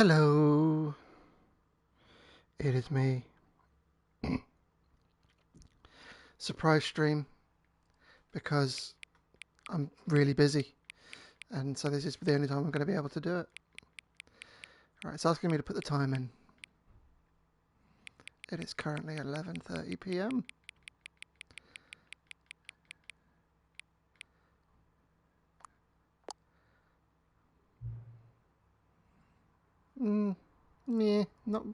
Hello, it is me. Surprise stream because I'm really busy, and so this is the only time I'm going to be able to do it. Alright, it's asking me to put the time in. It is currently 11:30 p.m. Not.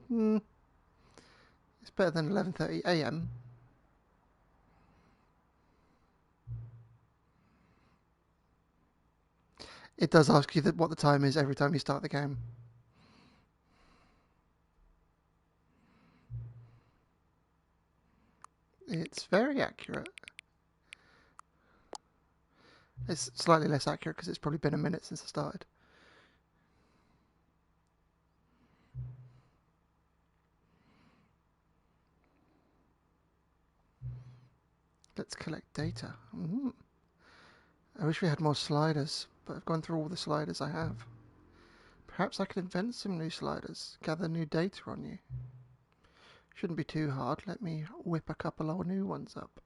It's better than 11:30 a.m. It does ask you what the time is every time you start the game. It's very accurate. It's slightly less accurate because it's probably been a minute since I started. Let's collect data. I wish we had more sliders, but I've gone through all the sliders I have. Perhaps I could invent some new sliders, gather new data on you. Shouldn't be too hard. Let me whip a couple of new ones up.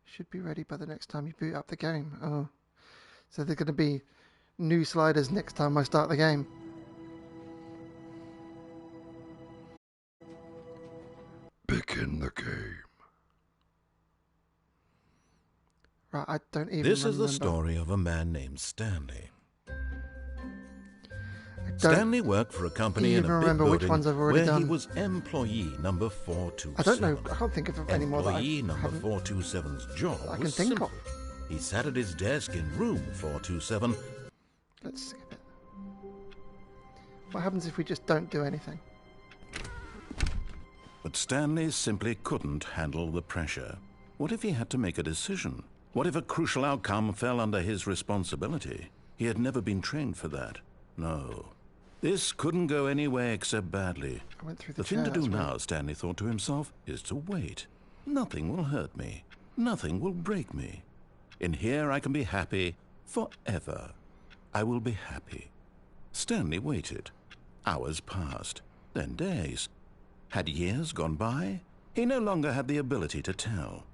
Should be ready by the next time you boot up the game. Oh, so there's going to be new sliders next time I start the game. Begin the game. Right, I don't even remember. This is the story of a man named Stanley. Stanley worked for a company in a big building where he was employee number 427. I don't know. I can't think of any more that Employee number 427's job was simple. He sat at his desk in room 427. Let's skip it. What happens if we just don't do anything? But Stanley simply couldn't handle the pressure. What if he had to make a decision? What if a crucial outcome fell under his responsibility? He had never been trained for that. No. This couldn't go anywhere except badly. I went through the thing to do now, Stanley thought to himself, is to wait. Nothing will hurt me. Nothing will break me. In here I can be happy forever. I will be happy. Stanley waited. Hours passed, then days. Had years gone by? He no longer had the ability to tell.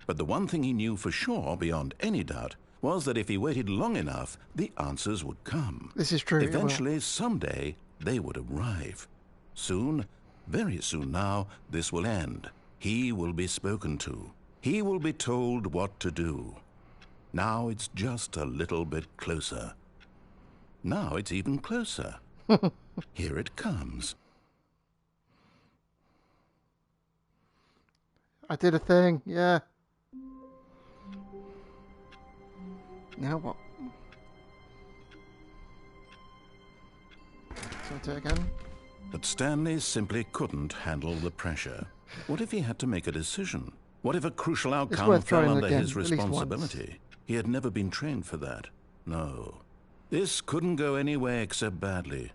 But the one thing he knew for sure, beyond any doubt, was that if he waited long enough, the answers would come. This is true. Eventually, someday, they would arrive. Soon, very soon now, this will end. He will be spoken to. He will be told what to do. Now it's just a little bit closer. Now it's even closer. Here it comes. I did a thing, yeah. Now what? So I'll do it again. But Stanley simply couldn't handle the pressure. What if he had to make a decision? What if a crucial outcome fell under his responsibility? He had never been trained for that. No. This couldn't go anywhere except badly.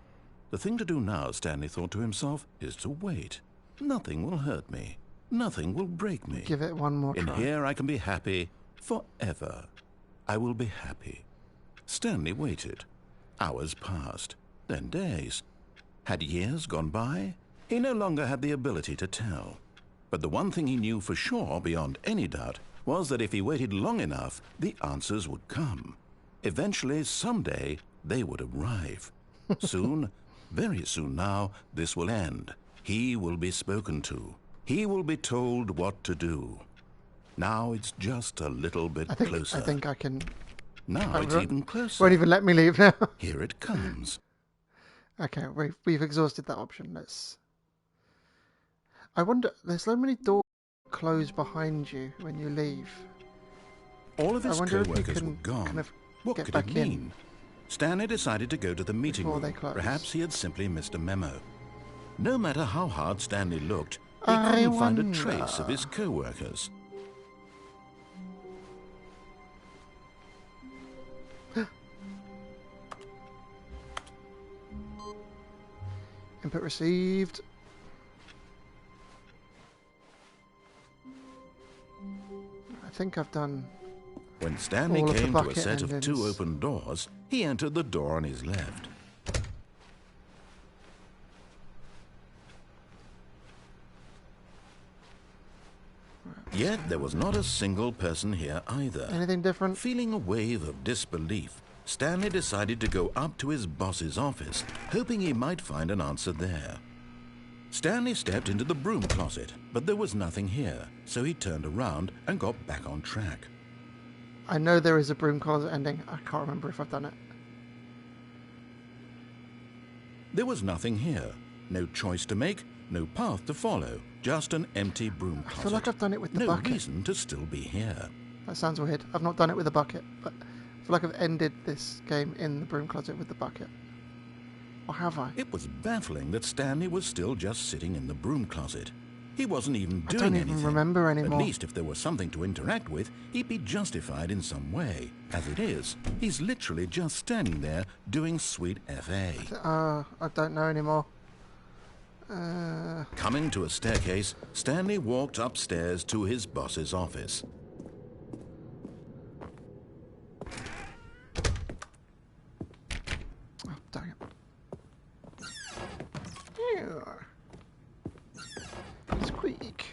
The thing to do now, Stanley thought to himself, is to wait. Nothing will hurt me. Nothing will break me. Give it one more try. In here I can be happy forever. I will be happy. Stanley waited. Hours passed, then days. Had years gone by? He no longer had the ability to tell. But the one thing he knew for sure, beyond any doubt, was that if he waited long enough, the answers would come. Eventually, someday, they would arrive. Soon, very soon now, this will end. He will be spoken to. He will be told what to do. Now it's just a little bit closer. I think I can... Now it's even closer. Won't even let me leave now. Here it comes. Okay, we've exhausted that option. Let's... I wonder, there's so many doors close behind you when you leave. All of his co-workers were gone. What could it mean? Stanley decided to go to the meeting room. Perhaps he had simply missed a memo. No matter how hard Stanley looked, he couldn't find a trace of his co-workers. Input received. I think I've done... When Stanley came to a set of 2 open doors, he entered the door on his left. Yet there was not a single person here either. Anything different? Feeling a wave of disbelief, Stanley decided to go up to his boss's office, hoping he might find an answer there. Stanley stepped into the broom closet, but there was nothing here, so he turned around and got back on track. I know there is a broom closet ending. I can't remember if I've done it. There was nothing here. No choice to make, no path to follow, just an empty broom closet. I feel like I've done it with the bucket. No reason to still be here. That sounds weird. I've not done it with a bucket, but I feel like I've ended this game in the broom closet with the bucket. Or have I? It was baffling that Stanley was still just sitting in the broom closet. He wasn't even I doing don't anything. even remember anymore. At least if there was something to interact with, he'd be justified in some way. As it is, he's literally just standing there doing sweet FA. I don't know anymore. Coming to a staircase, Stanley walked upstairs to his boss's office. Oh, dang it. Squeak.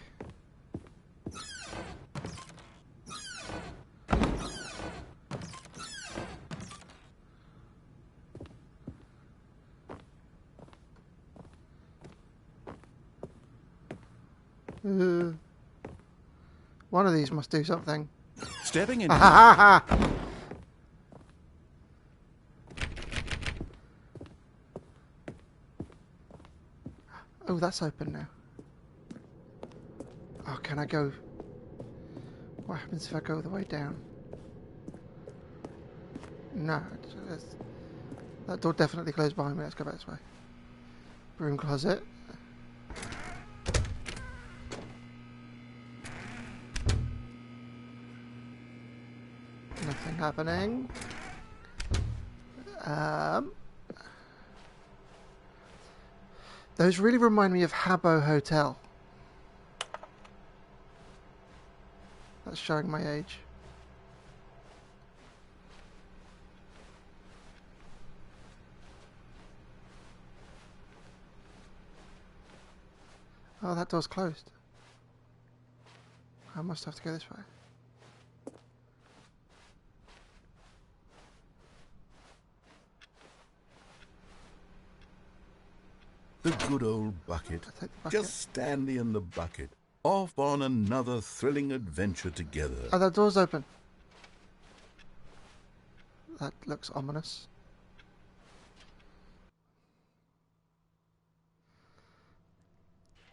One of these must do something. Stepping in. Oh, that's open now. Oh, can I go? What happens if I go the way down? No. That door definitely closed behind me. Let's go back this way. Broom closet. Nothing happening. Those really remind me of Habbo Hotel. That's showing my age. Oh, that door's closed. I must have to go this way. The good old bucket. I'll take the bucket. Just Stanley and the bucket. Off on another thrilling adventure together. Oh, that door's open. That looks ominous.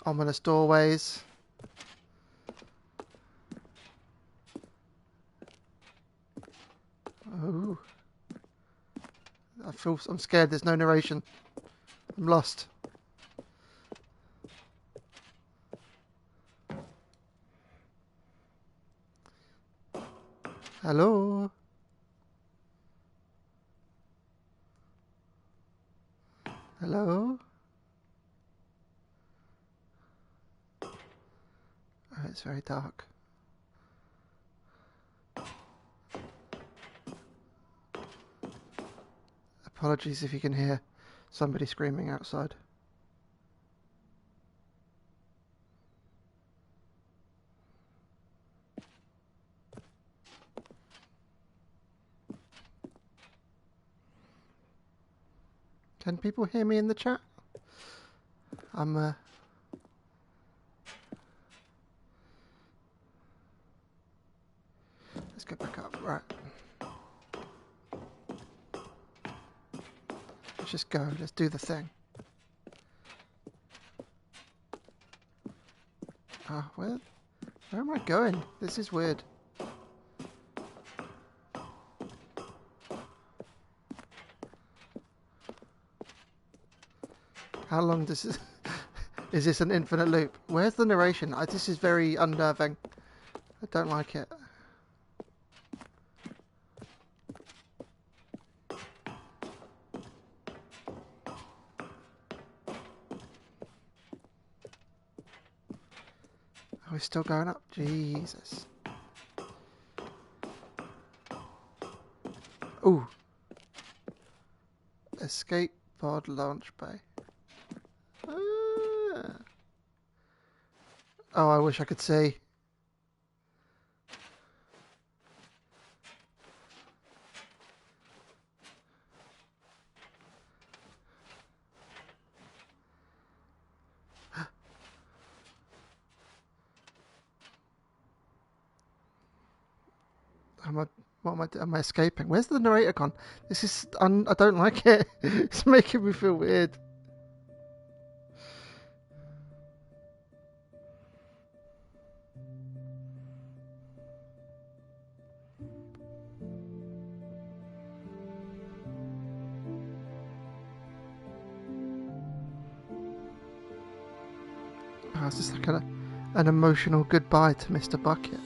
Ominous doorways. Oh. I'm scared. There's no narration. I'm lost. Hello? Hello? Oh, it's very dark. Apologies if you can hear somebody screaming outside. Can people hear me in the chat? Let's go back up. Right. Let's just go. Let's do the thing. Where am I going? This is weird. How long does this... Is this an infinite loop? Where's the narration? This is very unnerving. I don't like it. Oh, we're still going up? Jesus. Ooh. Escape pod launch bay. Oh, I wish I could see. What am I doing? Am I escaping? Where's the narrator gone? This is... I don't like it. It's making me feel weird. Oh, it's just like an emotional goodbye to Mr. Bucket.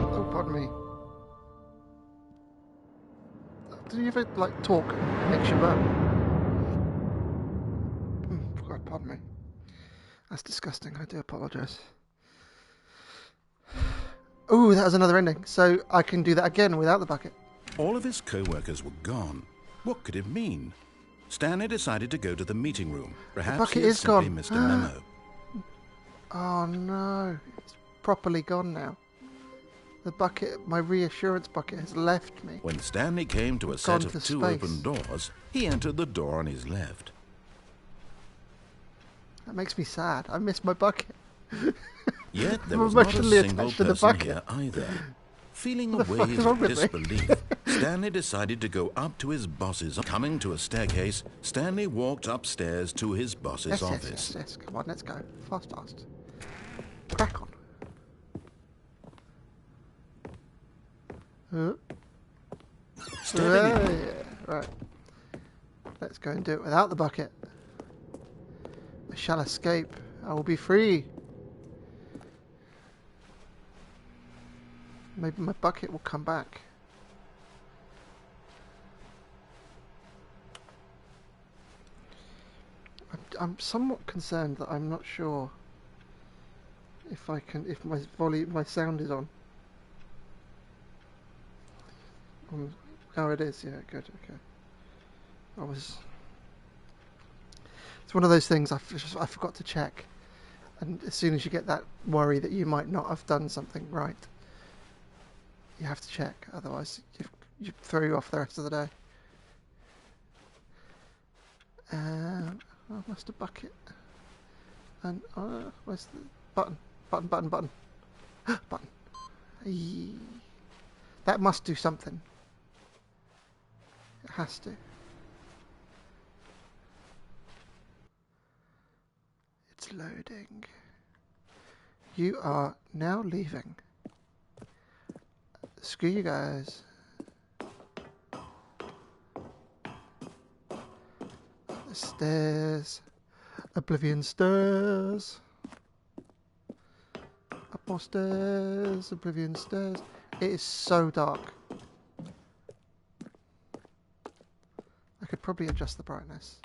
Oh, pardon me. Do you ever, like, talk and makes you burp? God, pardon me. That's disgusting. I do apologise. Ooh, that was another ending. So I can do that again without the bucket. All of his co-workers were gone. What could it mean? Stanley decided to go to the meeting room. Perhaps bucket he had is simply gone. missed a memo. Oh no, it's properly gone now. The bucket, my reassurance bucket, has left me. When Stanley came to a Gone set to of two space. open doors, he entered the door on his left. That makes me sad. I miss my bucket. Yet there I'm was not a emotionally single attached to the person bucket. here either. Feeling a What the fuck wave is wrong of with me? disbelief, Stanley decided to go up to his boss's. Coming to a staircase, Stanley walked upstairs to his boss's office. Yes. Come on, let's go. Fast. Crack on. Stepping in, Right. Let's go and do it without the bucket. I shall escape. I will be free. Maybe my bucket will come back. I'm somewhat concerned that I'm not sure if my sound is on. Oh, it is. Yeah, good. Okay. It's one of those things I forgot to check, and as soon as you get that worry that you might not have done something right, you have to check. Otherwise, you throw you off the rest of the day. Master bucket. And where's the button? Button. Button. Eee. That must do something. It has to. It's loading. You are now leaving. Screw you guys. The stairs. Oblivion stairs. Up more stairs. Oblivion stairs. It is so dark. I could probably adjust the brightness.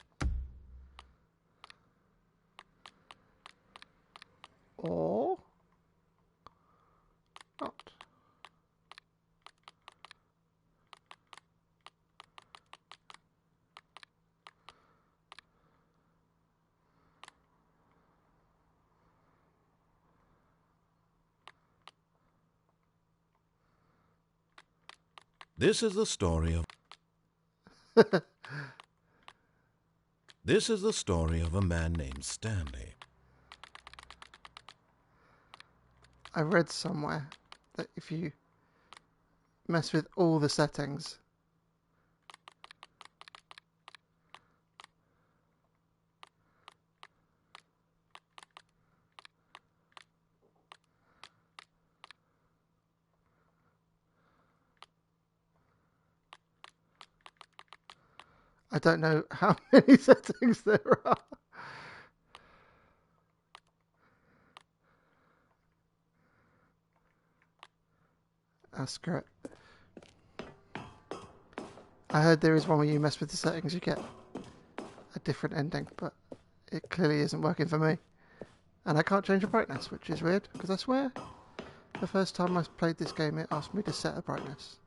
Or not. This is the story of a man named Stanley. I read somewhere that if you mess with all the settings, I don't know how many settings there are. Screw it. I heard there is one where you mess with the settings, you get a different ending, but it clearly isn't working for me. And I can't change the brightness, which is weird, because I swear the first time I played this game it asked me to set a brightness.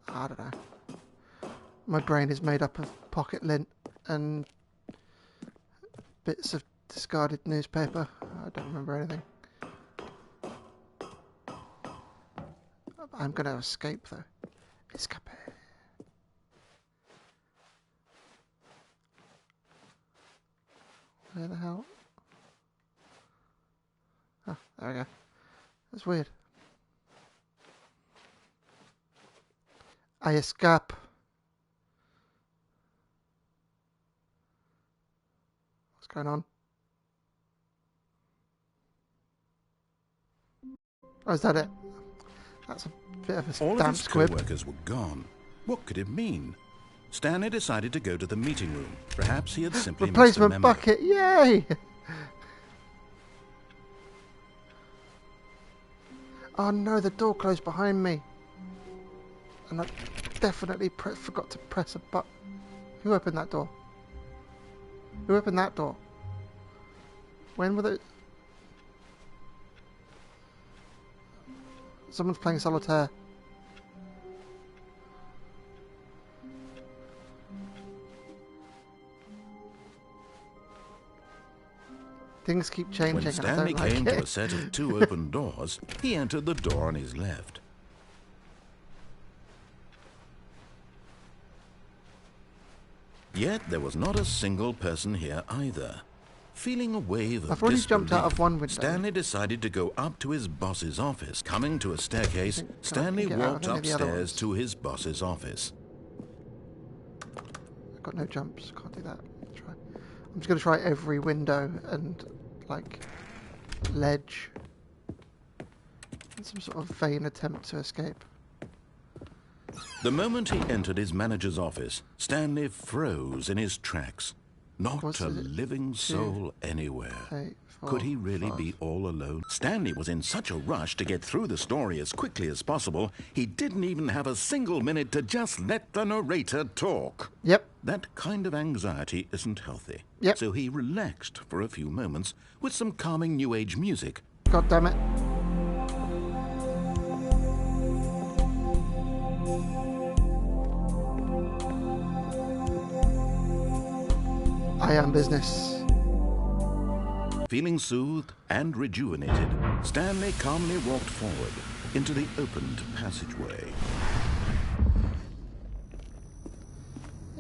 I don't know. My brain is made up of pocket lint and bits of discarded newspaper. I don't remember anything. I'm going to escape, though. Escape. Where the hell? Oh, there we go. That's weird. I escape. What's going on? Oh, is that it? That's a bit of a All of damp his squib. co-workers were gone. What could it mean? Stanley decided to go to the meeting room. Perhaps he had simply missed a Replacement memo. bucket, yay! Oh no, the door closed behind me. And I definitely forgot to press a button. Who opened that door? Who opened that door? When were they... Someone's playing solitaire. Things keep changing. When And Stanley I don't came like to it. a set of 2 open doors, he entered the door on his left. Yet there was not a single person here either. Feeling a wave of I've already jumped out of disbelief, one window. Stanley decided to go up to his boss's office. Coming to a staircase, Can I Stanley get out of walked any of the other upstairs ones? to his boss's office. I've got no jumps. Can't do that. Try. I'm just going to try every window and, like, ledge. In some sort of vain attempt to escape. The moment he entered his manager's office, Stanley froze in his tracks. Not What's a it? living soul anywhere. 8, 4, Could he really 5. be all alone? Stanley was in such a rush to get through the story as quickly as possible, he didn't even have a single minute to just let the narrator talk. Yep. That kind of anxiety isn't healthy. Yep. So he relaxed for a few moments with some calming New Age music. God damn it. I am business. Feeling soothed and rejuvenated, Stanley calmly walked forward into the opened passageway.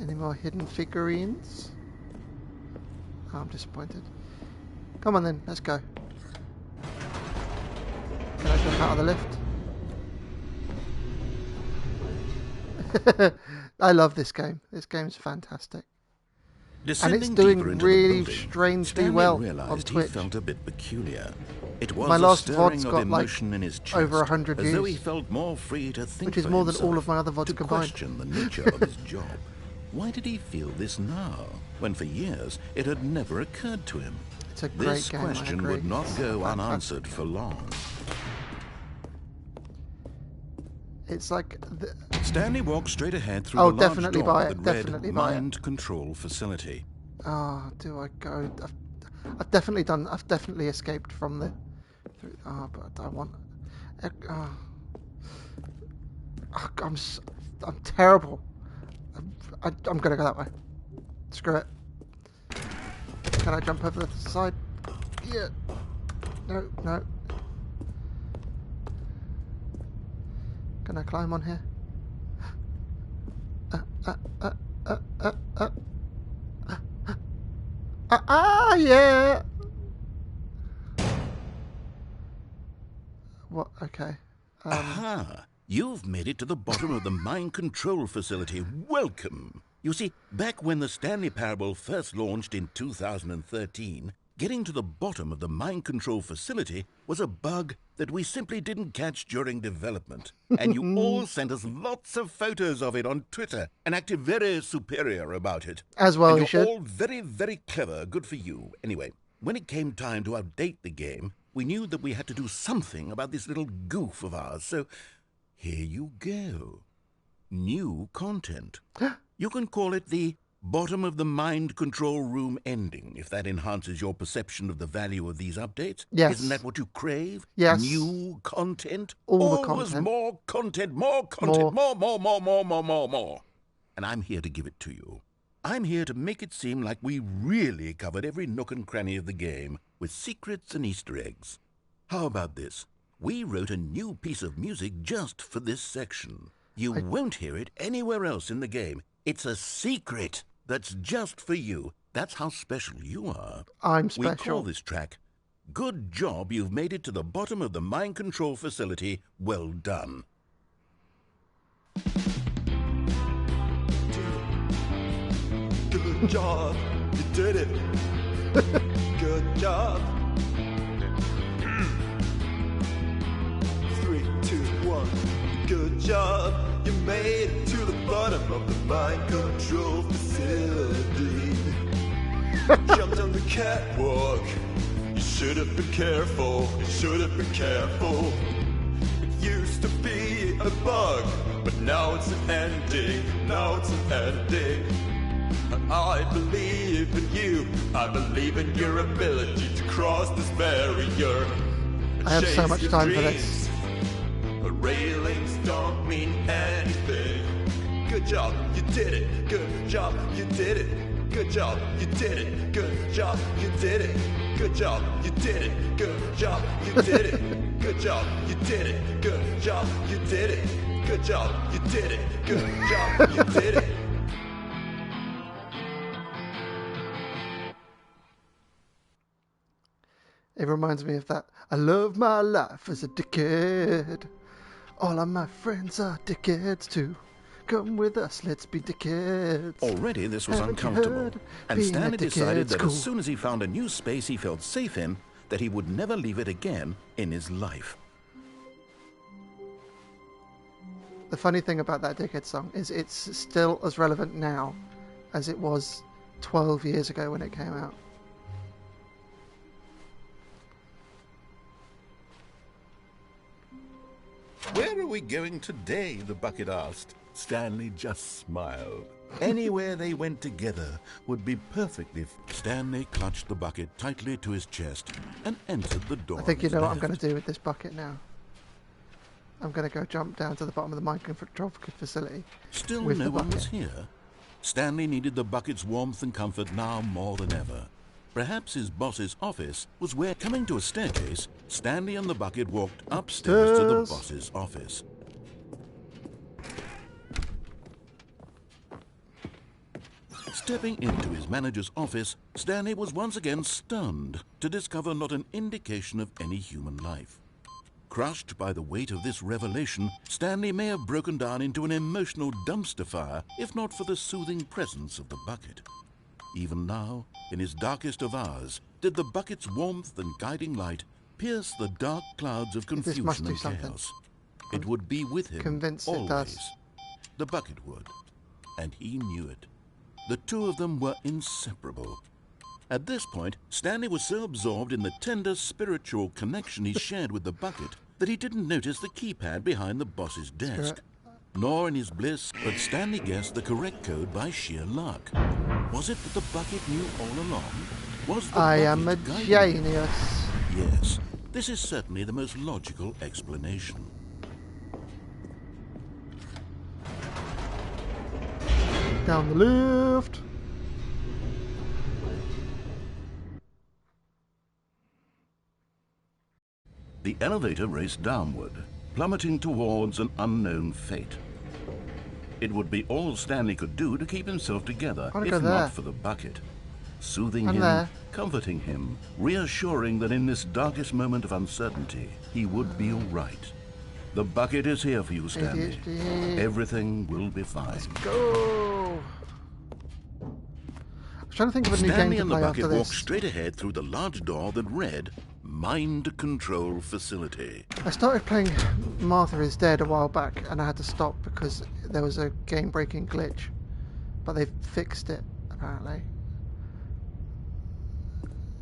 Any more hidden figurines? Oh, I'm disappointed. Come on then, let's go. Can I jump out of the lift? I love this game. This game's fantastic. Descending it's doing deeper into really the building, strangely Stanley well on realized he Twitch. felt a bit peculiar. It was My a last stirring VOD's of got, like, emotion in his chest, over 100 as though he views. felt more free to think Which is for more than himself, all of my other VODs to combined. question the nature of his job. Why did he feel this now, when for years it had never occurred to him? It's a great This game, I question agree. would not go Fantastic. unanswered for long. It's like... Stanley walked straight ahead through Oh, the large definitely door buy that it, read definitely buy it. Mind Control Facility. Oh, do I go? I've definitely escaped from the. Oh, but I want. I'm terrible. I'm gonna go that way. Screw it. Can I jump over the side? Yeah. No, no. Can I climb on here? Yeah. What? Okay. Aha! You've made it to the bottom of the mind control facility. Welcome! You see, back when the Stanley Parable first launched in 2013, getting to the bottom of the mind control facility was a bug that we simply didn't catch during development. And you all sent us lots of photos of it on Twitter and acted very superior about it. As well, and you you're should. all very, very clever. Good for you. Anyway, when it came time to update the game, we knew that we had to do something about this little goof of ours. So here you go. New content. You can call it the bottom of the mind control room ending, if that enhances your perception of the value of these updates. Yes. Isn't that what you crave? Yes. New content? All the Always content. more content, more content, more. And I'm here to give it to you. I'm here to make it seem like we really covered every nook and cranny of the game with secrets and Easter eggs. How about this? We wrote a new piece of music just for this section. You won't hear it anywhere else in the game. It's a secret that's just for you. That's how special you are. I'm We special. call this track, Good Job You've Made It to the Bottom of the Mind Control Facility. Well done. Good job, you did it. Good job. 3, 2, 1. Good job, you made it to the bottom of the mind control facility. Jumped on the catwalk. You should have been careful. You should have been careful. It used to be a bug, but now it's an ending. Now it's an ending. I believe in you. I believe in your ability to cross this barrier. I have so much time for this. But railings don't mean anything. Good job, you did it. Good job, you did it. Good job, you did it. Good job, you did it. Good job, you did it. Good job, you did it. Good job, you did it. Good job, you did it. Good job, you did it. Good job, you did it. It reminds me of that. I love my life as a dickhead. All of my friends are dickheads too. Come with us, let's be dickheads. Already this was Haven't you uncomfortable, heard? and Being a Stanley decided dickhead's that cool. as soon as he found a new space he felt safe in, that he would never leave it again in his life. The funny thing about that dickhead song is it's still as relevant now as it was 12 years ago when it came out. Where are we going today? The bucket asked. Stanley just smiled. Anywhere they went together would be perfectly. Stanley clutched the bucket tightly to his chest and entered the door. I think you on his know what I'm left. going to do with this bucket now. I'm going to go jump down to the bottom of the mind control facility. Still with no the one was bucket. here. Stanley needed the bucket's warmth and comfort now more than ever. Perhaps his boss's office was where, coming to a staircase, Stanley and the bucket walked upstairs to the Upstairs. boss's office. Stepping into his manager's office, Stanley was once again stunned to discover not an indication of any human life. Crushed by the weight of this revelation, Stanley may have broken down into an emotional dumpster fire if not for the soothing presence of the bucket. Even now, in his darkest of hours, did the bucket's warmth and guiding light pierce the dark clouds of This confusion must do and something. chaos. It would be with him Convinced it always. does. The bucket would, and he knew it. The two of them were inseparable. At this point, Stanley was so absorbed in the tender spiritual connection he shared with the bucket that he didn't notice the keypad behind the boss's desk. Nor in his bliss, but Stanley guessed the correct code by sheer luck. Was it that the bucket knew all along? Was the I bucket am a guiding him? genius. Yes, this is certainly the most logical explanation. Down the lift. The elevator raced downward, plummeting towards an unknown fate. It would be all Stanley could do to keep himself together, I wanna if go there. not for the bucket. Soothing I'm him, there. comforting him, reassuring that in this darkest moment of uncertainty, he would be all right. The bucket is here for you, Stanley. ADHD. Everything will be fine. Go. I was trying to think of a new game Stanley to and the play bucket after walked this. straight ahead through the large door that read, Mind Control Facility. I started playing Martha is Dead a while back and I had to stop because there was a game-breaking glitch. But they've fixed it, apparently.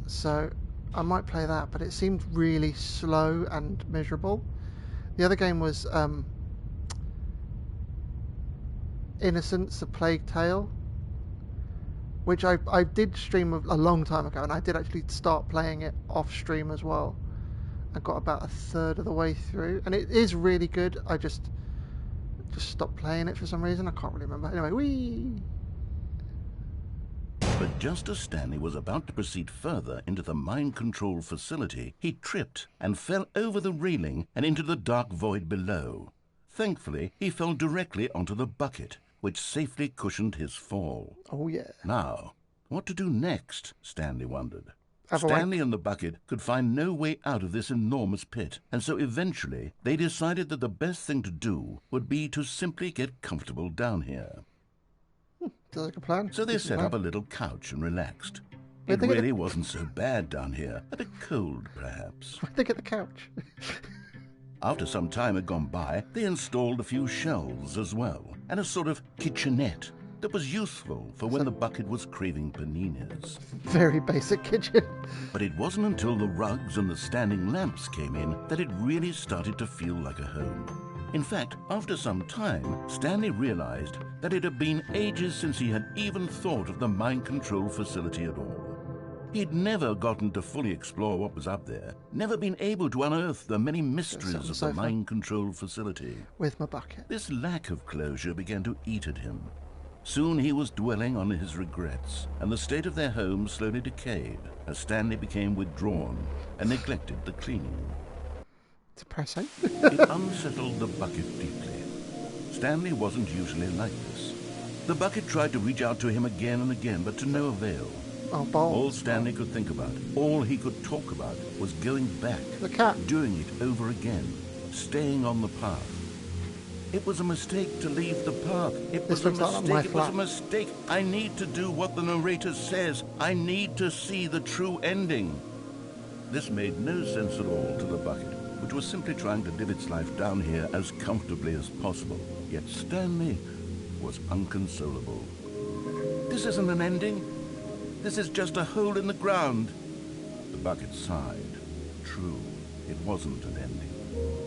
So I might play that, but it seemed really slow and miserable. The other game was Innocence, A Plague Tale, which I did stream a long time ago, and I did actually start playing it off stream as well. I got about a third of the way through, and it is really good. I just stopped playing it for some reason. I can't really remember. Anyway, wee. But just as Stanley was about to proceed further into the mind control facility, he tripped and fell over the railing and into the dark void below. Thankfully, he fell directly onto the bucket, which safely cushioned his fall. Oh, yeah. Now, what to do next? Stanley wondered. Have a wank. Stanley and the bucket could find no way out of this enormous pit, and so eventually they decided that the best thing to do would be to simply get comfortable down here. Sounds like a plan. So they Decent set plan. up a little couch and relaxed. Where'd It they get really wasn't so bad down here, a bit cold perhaps. Where'd they get the couch? After some time had gone by, they installed a few shelves as well, and a sort of kitchenette that was useful for when the bucket was craving paninis. Very basic kitchen. But it wasn't until the rugs and the standing lamps came in that it really started to feel like a home. In fact, after some time, Stanley realized that it had been ages since he had even thought of the mind control facility at all. He'd never gotten to fully explore what was up there, never been able to unearth the many mysteries of the sofa. mind control facility. With my bucket. This lack of closure began to eat at him. Soon he was dwelling on his regrets, and the state of their home slowly decayed as Stanley became withdrawn and neglected the cleaning. Depressing. It unsettled the bucket deeply. Stanley wasn't usually like this. The bucket tried to reach out to him again and again, but to no avail. Oh, balls. All Stanley could think about, all he could talk about, was going back, The cat. doing it over again, staying on the path. It was a mistake to leave the path. It This was a looks like my mistake. It was a flat. mistake. I need to do what the narrator says. I need to see the true ending. This made no sense at all to the bucket, which was simply trying to live its life down here as comfortably as possible. Yet Stanley was unconsolable. This isn't an ending. This is just a hole in the ground. The bucket sighed. True, it wasn't an ending.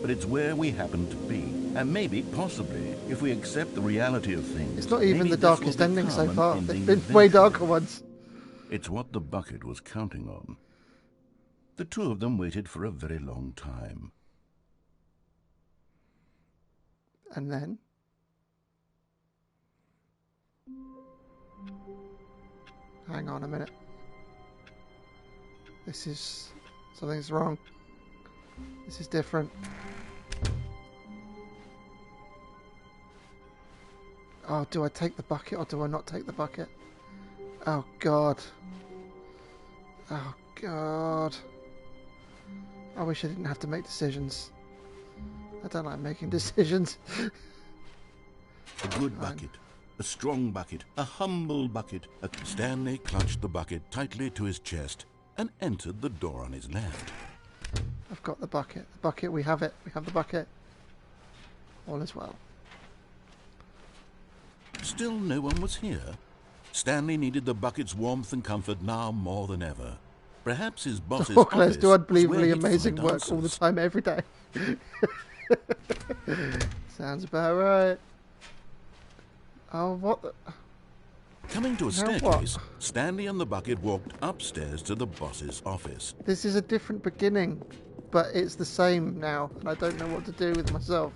But it's where we happen to be. And maybe, possibly, if we accept the reality of things... It's not even maybe the this will darkest ending so become an far. ending There've been way eventually. darker ones. It's what the bucket was counting on. The two of them waited for a very long time. And then? Hang on a minute. This is... Something's wrong. This is different. Oh, do I take the bucket or do I not take the bucket? Oh, God. Oh, God. I wish I didn't have to make decisions. I don't like making decisions. A good bucket. A strong bucket. A humble bucket. Stanley clutched the bucket tightly to his chest and entered the door on his left. I've got the bucket. The bucket, we have it. We have the bucket. All is well. Still no one was here. Stanley needed the bucket's warmth and comfort now more than ever. Perhaps his boss's Auckland's office do was unbelievably where he'd amazing find work all the answers. time, every day. Sounds about right. Oh, what the... Coming to a Now staircase, what? Stanley and the bucket walked upstairs to the boss's office. This is a different beginning, but it's the same now, and I don't know what to do with myself.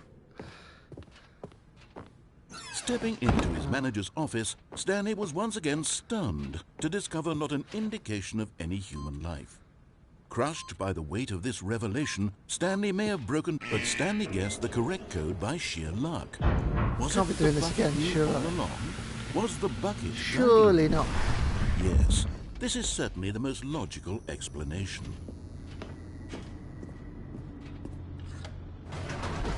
Stepping into his manager's office, Stanley was once again stunned to discover not an indication of any human life. Crushed by the weight of this revelation, Stanley may have broken, but Stanley guessed the correct code by sheer luck. Was Can't it be doing the this bucket again, knew sure. all along? Was the bucket Surely not. guiding him? Yes, this is certainly the most logical explanation.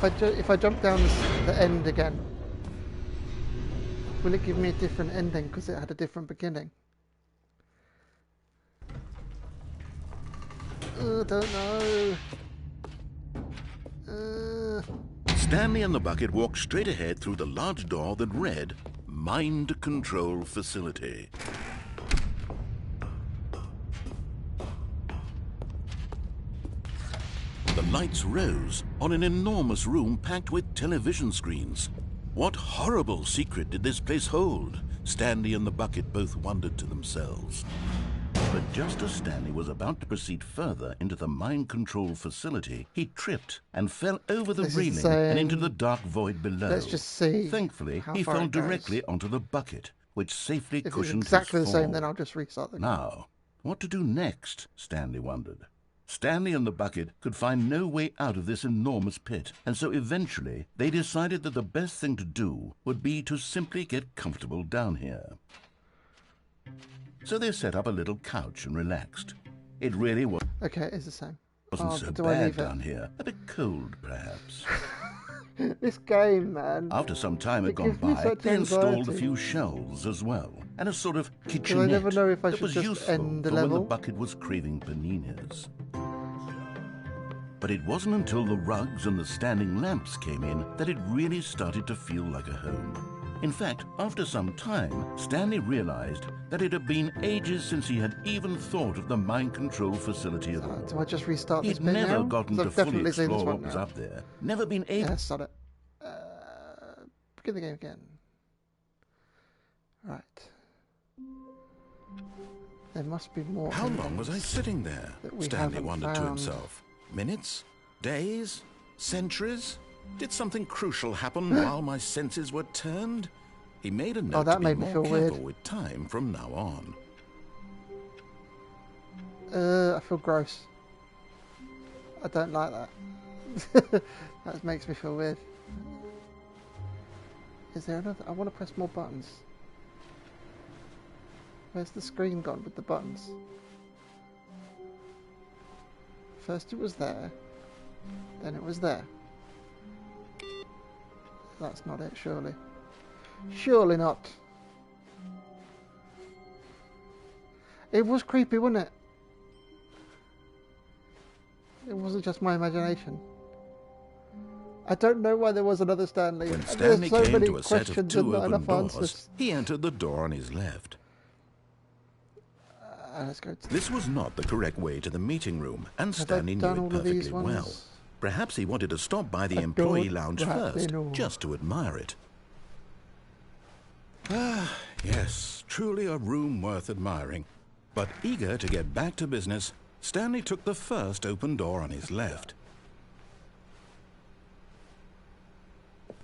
If I jump down the end again, will it give me a different ending because it had a different beginning? Don't know. Stanley and the bucket walked straight ahead through the large door that read, Mind Control Facility. The lights rose on an enormous room packed with television screens. What horrible secret did this place hold? Stanley and the bucket both wondered to themselves. But just as Stanley was about to proceed further into the mind control facility, he tripped and fell over the This is railing saying- and into the dark void below. Let's just see Thankfully, how he far fell it goes. directly onto the bucket, which safely If it's cushioned exactly the his same, fall. then I'll just restart the game. Now, what to do next, Stanley wondered. Stanley and the bucket could find no way out of this enormous pit, and so eventually they decided that the best thing to do would be to simply get comfortable down here. So they set up a little couch and relaxed. It really Okay, it's the same. wasn't so do I bad leave it? down here. A bit cold, perhaps. This game, man. After some time had It gone gives me by, such they installed a anxiety. few shelves as well, and a sort of I kitchenette never know if I that should was just useful end the for when the level. bucket was craving paninis. But it wasn't until the rugs and the standing lamps came in that it really started to feel like a home. In fact, after some time, Stanley realized that it had been ages since he had even thought of the mind control facility at all. Do I just restart this He'd bit never now? gotten 'Cause to I've fully definitely seen this explore one what was now. up there. Never been able. Yeah, start it. Begin the game again. Right. There must be more. How long was I sitting there? that we Stanley haven't wondered to found. himself. Minutes? Days? Centuries? Did something crucial happen while my senses were turned? He made a note that to be made me more feel careful weird. with time from now on. I feel gross. I don't like that. That makes me feel weird. Is there another? I want to press more buttons. Where's the screen gone with the buttons? First it was there, then it was there. That's not it, surely. Surely not. It was creepy, wasn't it? It wasn't just my imagination. I don't know why there was another Stanley. When There's Stanley so came many to a set of questions two and not open enough doors, answers. he entered the door on his left. Let's go to This was not the correct way to the meeting room, and Have I Stanley knew done it all of these perfectly well. ones? Perhaps he wanted to stop by the I employee don't lounge rightly first, know. just to admire it. Ah, yes, truly a room worth admiring. But eager to get back to business, Stanley took the first open door on his left.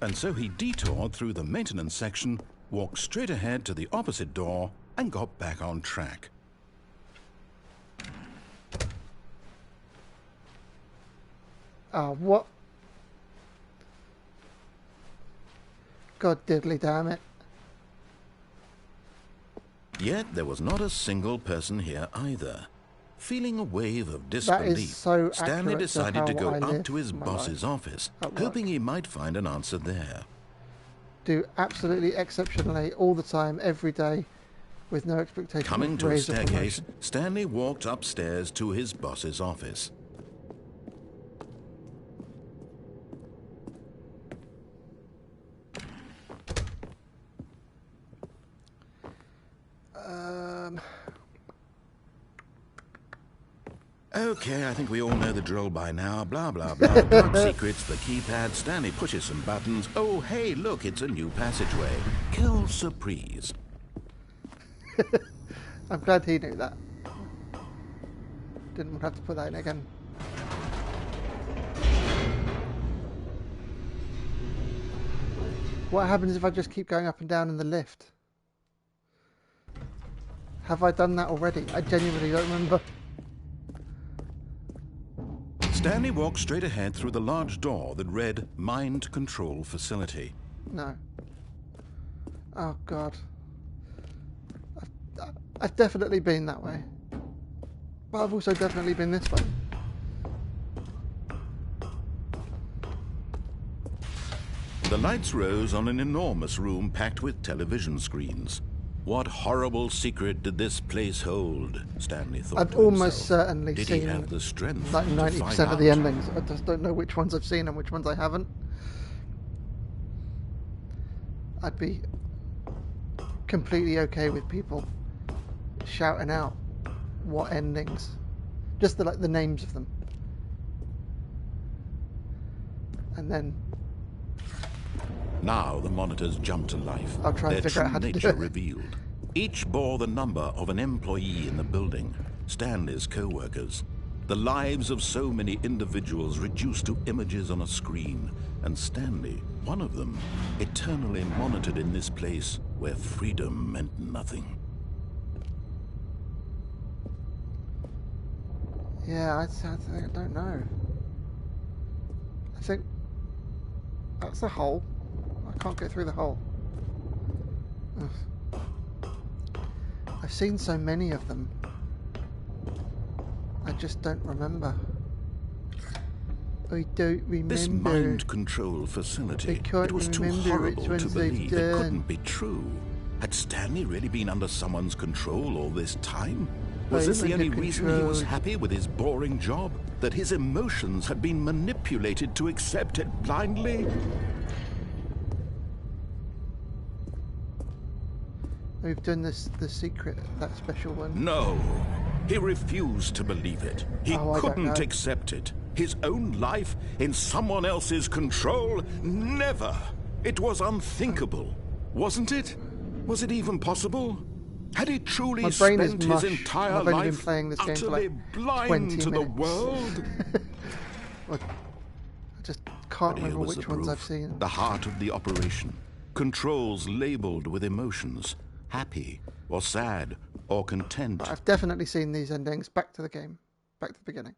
And so he detoured through the maintenance section, walked straight ahead to the opposite door, and got back on track. what? God diddly damn it. Yet there was not a single person here either. Feeling a wave of That disbelief, is so Stanley accurate to decided to how go I up live to his my boss's life office, at work. hoping he might find an answer there. Do absolutely exceptionally all the time, every day, with no expectation Coming of to a raise or staircase, promotion. Stanley walked upstairs to his boss's office. Okay, I think we all know the drill by now. Blah, blah, blah. Dark secrets, the keypad. Stanley pushes some buttons. Oh, hey, look, it's a new passageway. Quelle surprise. I'm glad he knew that. Didn't have to put that in again. What happens if I just keep going up and down in the lift? Have I done that already? I genuinely don't remember. Stanley walked straight ahead through the large door that read Mind Control Facility. No. Oh God. I've definitely been that way. But I've also definitely been this way. The lights rose on an enormous room packed with television screens. What horrible secret did this place hold? Stanley thought I've to almost himself. certainly Did he seen have the strength like to 90% find of the out? endings. I just don't know which ones I've seen and which ones I haven't. I'd be completely okay with people shouting out what endings, just the names of them, and then Now the monitors jumped to life. I'll try and Their figure out true how to do nature it. revealed. Each bore the number of an employee in the building, Stanley's co-workers. The lives of so many individuals reduced to images on a screen, and Stanley, one of them, eternally monitored in this place where freedom meant nothing. Yeah, I don't know. I think that's a hole. I can't get through the hole. Ugh. I've seen so many of them. I just don't remember. I don't remember. This mind control facility, I can't it was too remember horrible which to ones they've believe. It done. couldn't be true. Had Stanley really been under someone's control all this time? Was this the I'm only under reason he was control. happy with his boring job? That his emotions had been manipulated to accept it blindly? We've done this, the secret, that special one. No. He refused to believe it. He Oh, I don't couldn't know. accept it. His own life in someone else's control? Never. It was unthinkable. Wasn't it? Was it even possible? Had he truly My brain is spent mush. his entire I've only been life playing this game for utterly like blind 20 to the minutes. world? I just can't But here remember was which the ones proof, I've seen. the heart of the operation. Controls labeled with emotions. Happy, or sad, or content. But I've definitely seen these endings. Back to the game. Back to the beginning.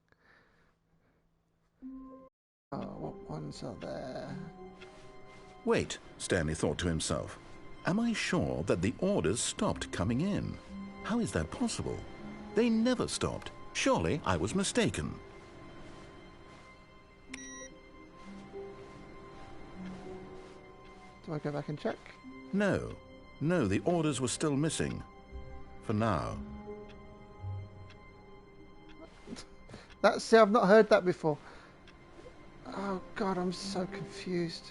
Oh, what ones are there? Wait, Stanley thought to himself. Am I sure that the orders stopped coming in? How is that possible? They never stopped. Surely I was mistaken. Do I go back and check? No, the orders were still missing. For now. See, I've not heard that before. Oh God, I'm so confused.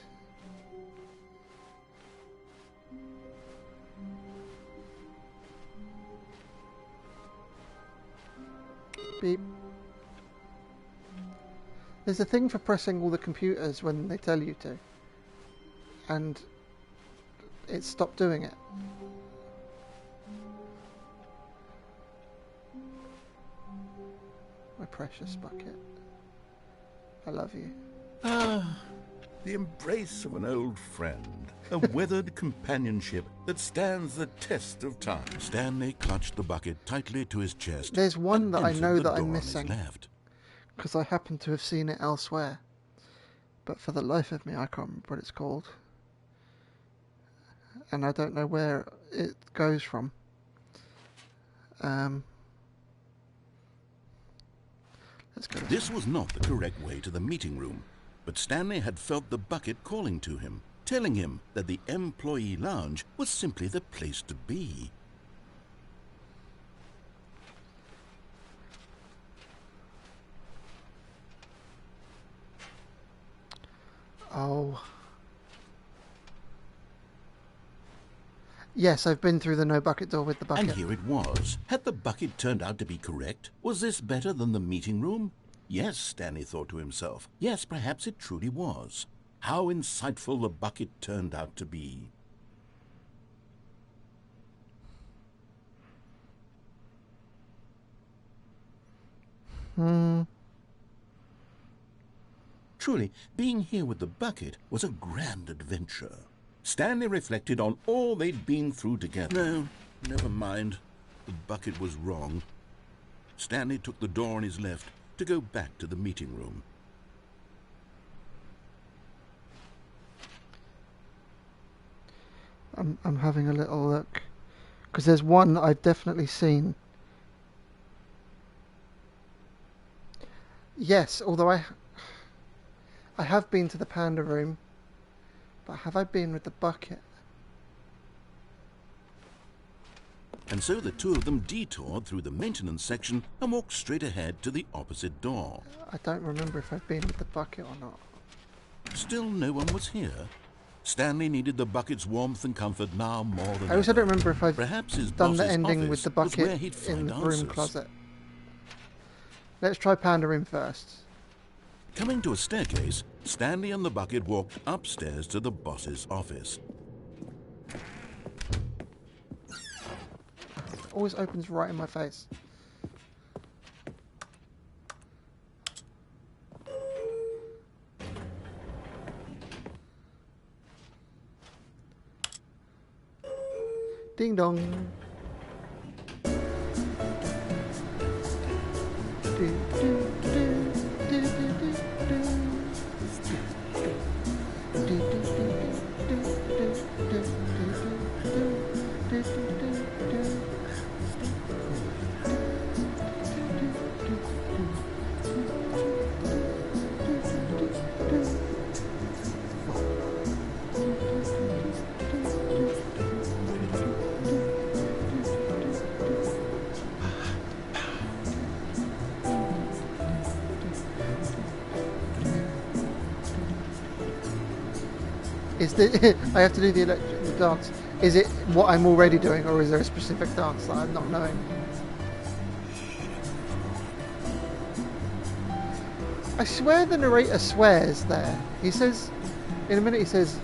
Beep. There's a thing for pressing all the computers when they tell you to. And it stopped doing it. My precious bucket. I love you. Ah, the embrace of an old friend. A weathered companionship that stands the test of time. Stanley clutched the bucket tightly to his chest. There's one and that I entered know the that door I'm on his missing. left. Because I happen to have seen it elsewhere. But for the life of me, I can't remember what it's called. And I don't know where it goes from. Let's go. This was not the correct way to the meeting room, but Stanley had felt the bucket calling to him, telling him that the employee lounge was simply the place to be. Oh. Yes, I've been through the no bucket door with the bucket. And here it was. Had the bucket turned out to be correct? Was this better than the meeting room? Yes, Stanley thought to himself. Yes, perhaps it truly was. How insightful the bucket turned out to be. Truly, being here with the bucket was a grand adventure. Stanley reflected on all they'd been through together. No, never mind. The bucket was wrong. Stanley took the door on his left to go back to the meeting room. I'm having a little look. Because there's one that I've definitely seen. Yes, although I have been to the panda room. But have I been with the bucket? And so the two of them detoured through the maintenance section and walked straight ahead to the opposite door. I don't remember if I've been with the bucket or not. Still no one was here. Stanley needed the bucket's warmth and comfort now more than I also ever. don't remember if I've Perhaps his done the boss's ending office with the was where bucket he'd in find the answers. broom closet. Let's try panda room first. Coming to a staircase, Stanley and the bucket walked upstairs to the boss's office. Always opens right in my face. Ding dong. Is the I have to do the dance? Is it what I'm already doing, or is there a specific dance that I'm not knowing? I swear the narrator swears there. He says, in a minute he goes,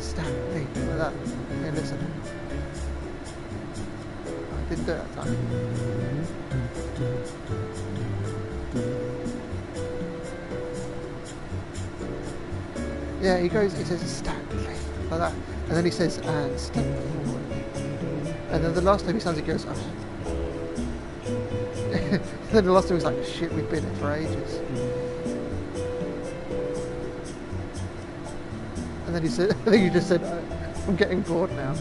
Stanley, like that. Yeah, listen. I didn't do it that time. Yeah, he says Stanley, like that. And then he says, and Stanley. And then the last time he sounds, he goes, oh. Then the last time he's like, shit, we've been here for ages. And then he said, I think he just said, I'm getting bored now.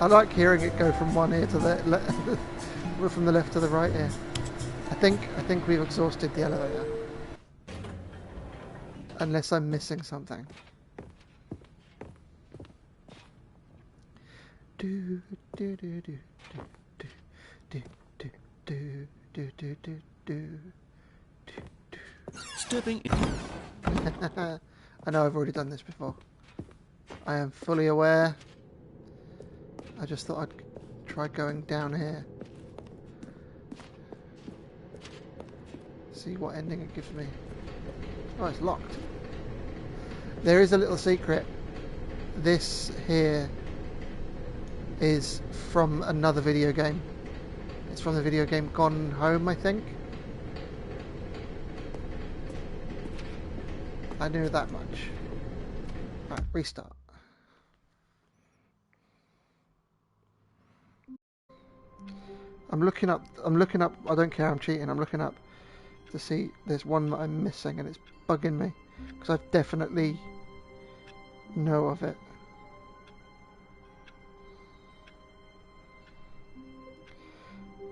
I like hearing it go from one ear to the from the left to the right ear. I think we've exhausted the elevator. Unless I'm missing something. Do do do do do do do do do do do do do. Stepping in. I know I've already done this before. I am fully aware. I just thought I'd try going down here. See what ending it gives me. Oh, it's locked. There is a little secret. This here is from another video game. It's from the video game Gone Home, I think. I knew that much. Right, restart. I'm looking up, I don't care, I'm cheating, I'm looking up to see there's one that I'm missing and it's bugging me because I definitely know of it.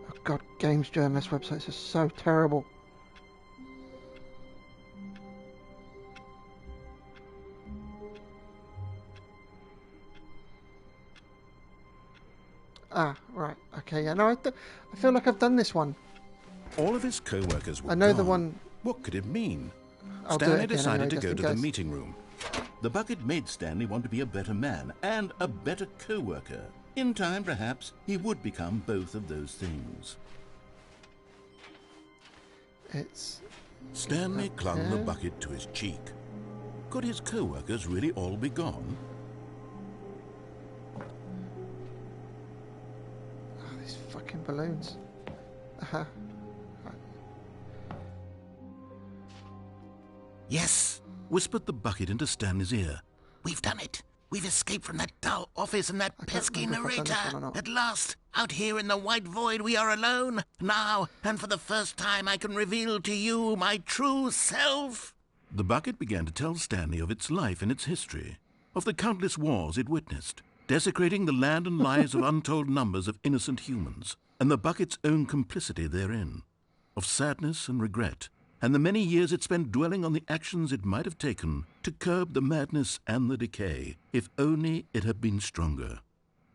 Oh god, games journalist websites are so terrible. Ah, right, okay, yeah, no, I feel like I've done this one. All of his co-workers were I know gone. the one. What could it mean? I'll do Stanley it again decided anyway, to go just to in the case. meeting room. The bucket made Stanley want to be a better man and a better co-worker. In time, perhaps, he would become both of those things. It's... Stanley clung the bucket to his cheek. Could his co-workers really all be gone? Oh, these fucking balloons. Uh-huh. Yes, Whispered the bucket into Stanley's ear. we've done it. We've escaped from that dull office and that pesky remember if I've done this narrator. one or not. At last, out here in the white void, we are alone. Now, and for the first time, I can reveal to you my true self. The bucket began to tell Stanley of its life and its history, of the countless wars it witnessed, desecrating the land and lives of untold numbers of innocent humans, and the bucket's own complicity therein, of sadness and regret, and the many years it spent dwelling on the actions it might have taken to curb the madness and the decay, if only it had been stronger,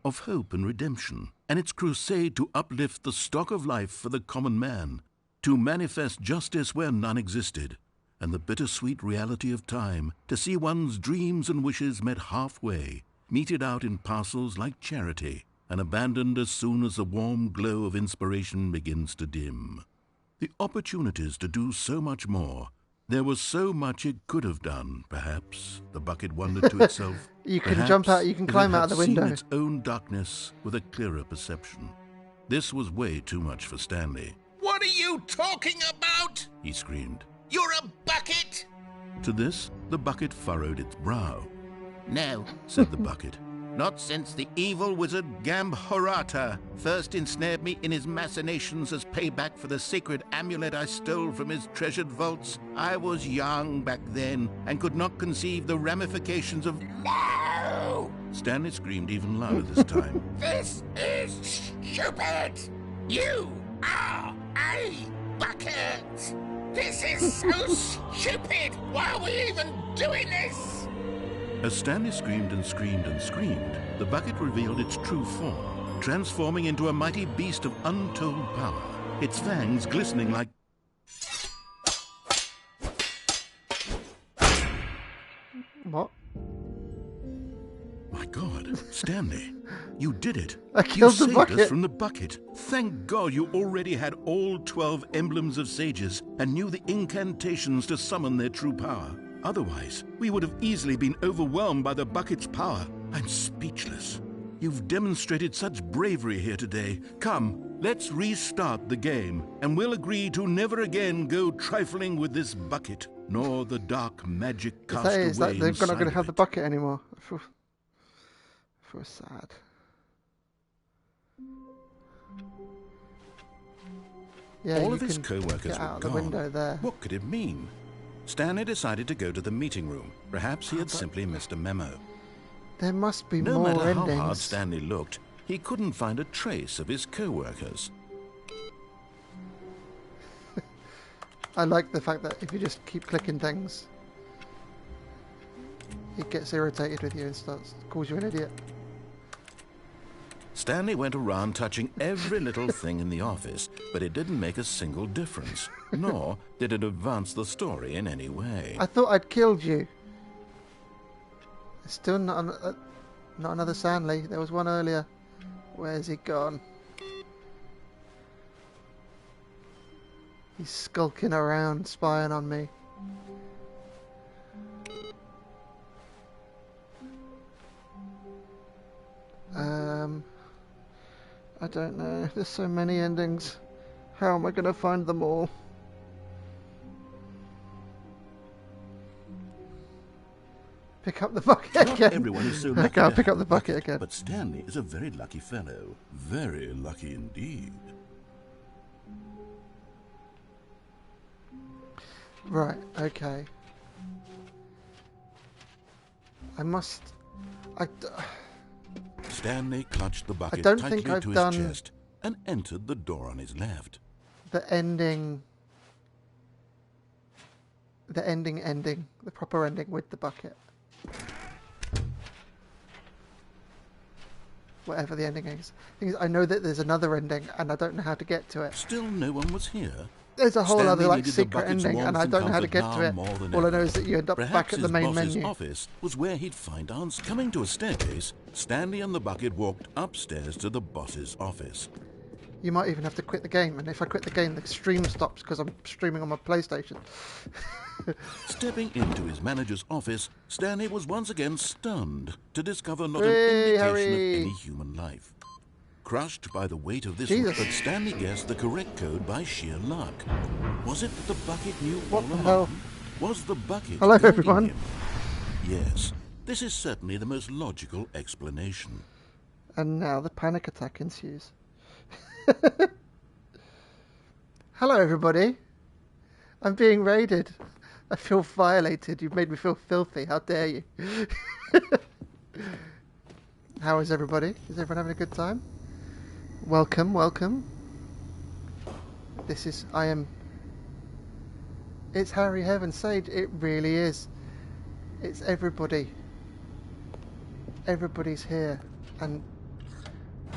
of hope and redemption, and its crusade to uplift the stock of life for the common man, to manifest justice where none existed, and the bittersweet reality of time, to see one's dreams and wishes met halfway, meted out in parcels like charity, and abandoned as soon as the warm glow of inspiration begins to dim. The opportunities to do so much more, There was so much it could have done, perhaps, the bucket wondered to itself. You can Perhaps jump out, you can if climb it out of had the window. seen its own darkness with a clearer perception. This was way too much for Stanley. What are you talking about? He screamed. You're a bucket! To this, the bucket furrowed its brow. No, Said the bucket. not since the evil wizard Gambhorata first ensnared me in his machinations as payback for the sacred amulet I stole from his treasured vaults. I was young back then and could not conceive the ramifications of... No! Stanley screamed even louder this time. This is stupid! You are a bucket! This is so stupid! Why are we even doing this? As Stanley screamed and screamed and screamed, the bucket revealed its true form, transforming into a mighty beast of untold power, its fangs glistening like... What? My God, Stanley, you did it. I killed the You saved bucket. us from the bucket. Thank God you already had all 12 emblems of sages and knew the incantations to summon their true power. Otherwise, we would have easily been overwhelmed by the bucket's power. I'm speechless. You've demonstrated such bravery here today. Come, let's restart the game, and we'll agree to never again go trifling with this bucket, nor the dark magic cast away Is that they're not going to have the it. bucket anymore? I feel sad. Yeah, All you of his can co-workers get were out of the gone. window there. What could it mean? Stanley decided to go to the meeting room. Perhaps he had simply missed a memo. There must be No more matter how endings. hard Stanley looked, he couldn't find a trace of his co-workers. I like the fact that if you just keep clicking things, it gets irritated with you and calls you an idiot. Stanley went around touching every little thing in the office, but it didn't make a single difference, nor did it advance the story in any way. I thought I'd killed you. There's still not another Stanley. There was one earlier. Where's he gone? He's skulking around, spying on me. I don't know. There's so many endings. How am I going to find them all? Pick up the bucket Not again. everyone is so I lucky can't to pick have up the a bucket again. But Stanley is a very lucky fellow. Very lucky indeed. Right, okay. Stanley clutched the bucket don't tightly think I've to his done- chest and entered the door on his left. The ending, the proper ending with the bucket. Whatever the ending is. Thing is, I know that there's another ending, and I don't know how to get to it. Still no one was here. There's a whole Stanley other like needed the secret bucket's ending, and warmth I and don't know how to comfort get to now it. more than All I ever. know is that you end up Perhaps back at the his main boss's menu. office was where he'd find answers. Coming to a staircase, Stanley and the bucket walked upstairs to the boss's office. You might even have to quit the game, and if I quit the game, the stream stops because I'm streaming on my PlayStation. Stepping into his manager's office, Stanley was once again stunned to discover not Hey, an indication Harry. of any human life. Crushed by the weight of this, Jesus. but Stanley guessed the correct code by sheer luck. Was it that the bucket knew What all the along? hell? Was the bucket Hello, guiding everyone. him? Yes, this is certainly the most logical explanation. And now the panic attack ensues. Hello, everybody. I'm being raided. I feel violated. You've made me feel filthy. How dare you? How is everybody? Is everyone having a good time? Welcome, welcome. It's Harry Heaven Sage. It really is. It's everybody. Everybody's here. And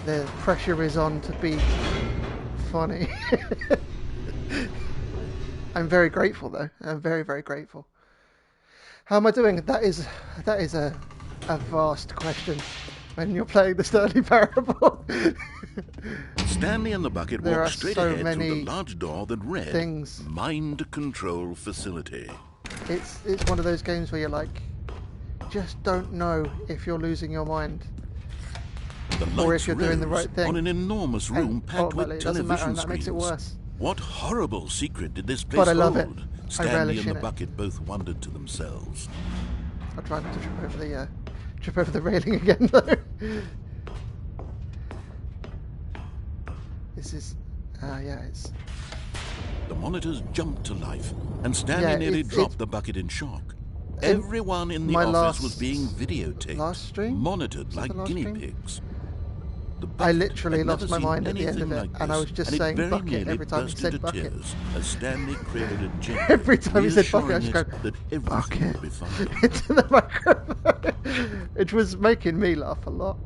the pressure is on to be funny. I'm very grateful, though. I'm very, very grateful. How am I doing? That is a vast question. when you're playing the Stanley Parable. Stanley and the bucket There are walked straight so ahead through many the large door that read things. Mind Control Facility. It's one of those games where you're like, just don't know if you're losing your mind The or lights if you're doing the rose right thing. on an enormous room And packed ultimately, with it doesn't matter, television and that makes it screens. worse. What horrible secret did this place But I love hold? it. I Stanley relish and the in it. bucket both wondered to themselves. I tried not to trip over the railing again though. This is, yeah, it's. The monitors jumped to life, and Stanley Yeah, nearly it's- dropped the bucket in shock. Everyone in the my office was last- being videotaped, last stream? monitored Was that like the last guinea stream? pigs. The I bucket literally had lost never my seen mind at the end anything of it, like and I this, was just and it saying very bucket nearly every time he burst said into bucket. tears as Stanley cradled it gently, Every time he said bucket, I just reassuring go, it that everything bucket would be fine. into the microphone. It was making me laugh a lot.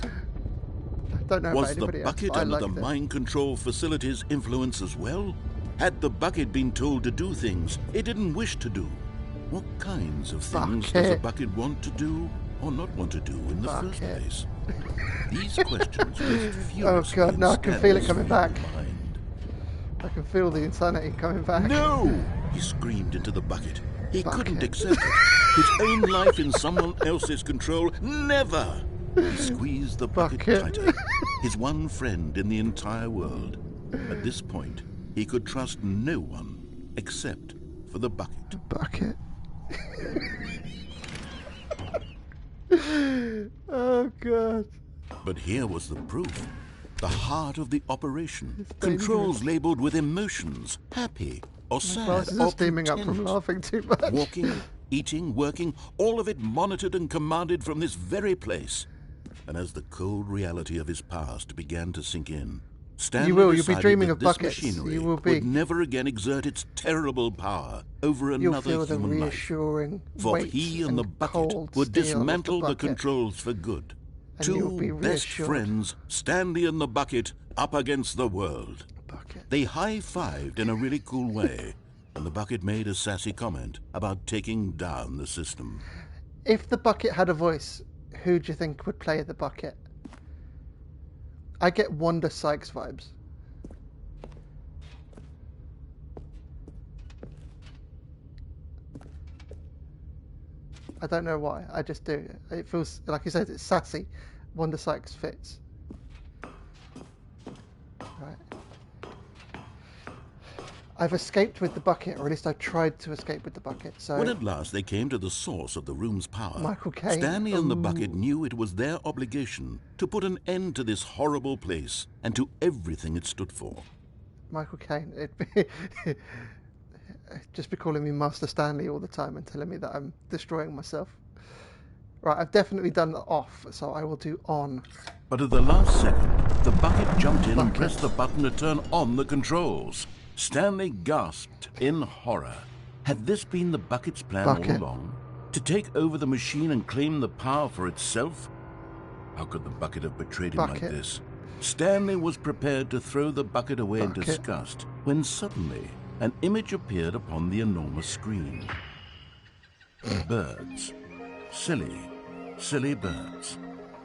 I don't know Was about the anybody bucket else, but I under the liked it. mind control facility's influence as well? Had the bucket been told to do things it didn't wish to do? What kinds of things does a Bucket. bucket want to do or not want to do in the first Bucket. place? These questions raced furiously Oh God, in no, I can feel it Stanley's coming back. mind. I can feel the insanity coming back. No! He screamed into the bucket. He Bucket. couldn't accept it. His own life in someone else's control. Never! He squeezed the bucket Bucket. tighter. His one friend in the entire world. At this point, he could trust no one except for the bucket. Bucket. Oh God. But here was the proof. The heart of the operation. It's Controls labeled with emotions. Happy or sad Glasses or are steaming up content. from laughing too much. Walking, eating, working, all of it monitored and commanded from this very place. And as the cold reality of his past began to sink in, Stanley You'll be decided dreaming that of this buckets. machinery You will be. would never again exert its terrible power over You'll another feel the human life. reassuring For weight he and the bucket cold would steel of dismantle the bucket. controls for good. And you'll Two be best reassured. friends, Stanley and the bucket, up against the world. Bucket. They high-fived in a really cool way, and the bucket made a sassy comment about taking down the system. If the bucket had a voice, who do you think would play the bucket? I get Wanda Sykes vibes. I don't know why. I just do. It feels like you said, it's sassy. Wanda Sykes fits. Right. I've escaped with the bucket, or at least I've tried to escape with the bucket. So When at last they came to the source of the room's power, Michael Caine. Stanley and the bucket Ooh. knew it was their obligation to put an end to this horrible place and to everything it stood for. Michael Caine, it'd just be calling me Master Stanley all the time and telling me that I'm destroying myself. Right, I've definitely done off, so I will do on. But at the last second, the bucket jumped in and Bucket. pressed the button to turn on the controls. Stanley gasped in horror. Had this been the bucket's plan all Bucket. along? To take over the machine and claim the power for itself? How could the bucket have betrayed him like Bucket. this? Stanley was prepared to throw the bucket away in Bucket. disgust when suddenly an image appeared upon the enormous screen. Birds. Silly, silly birds.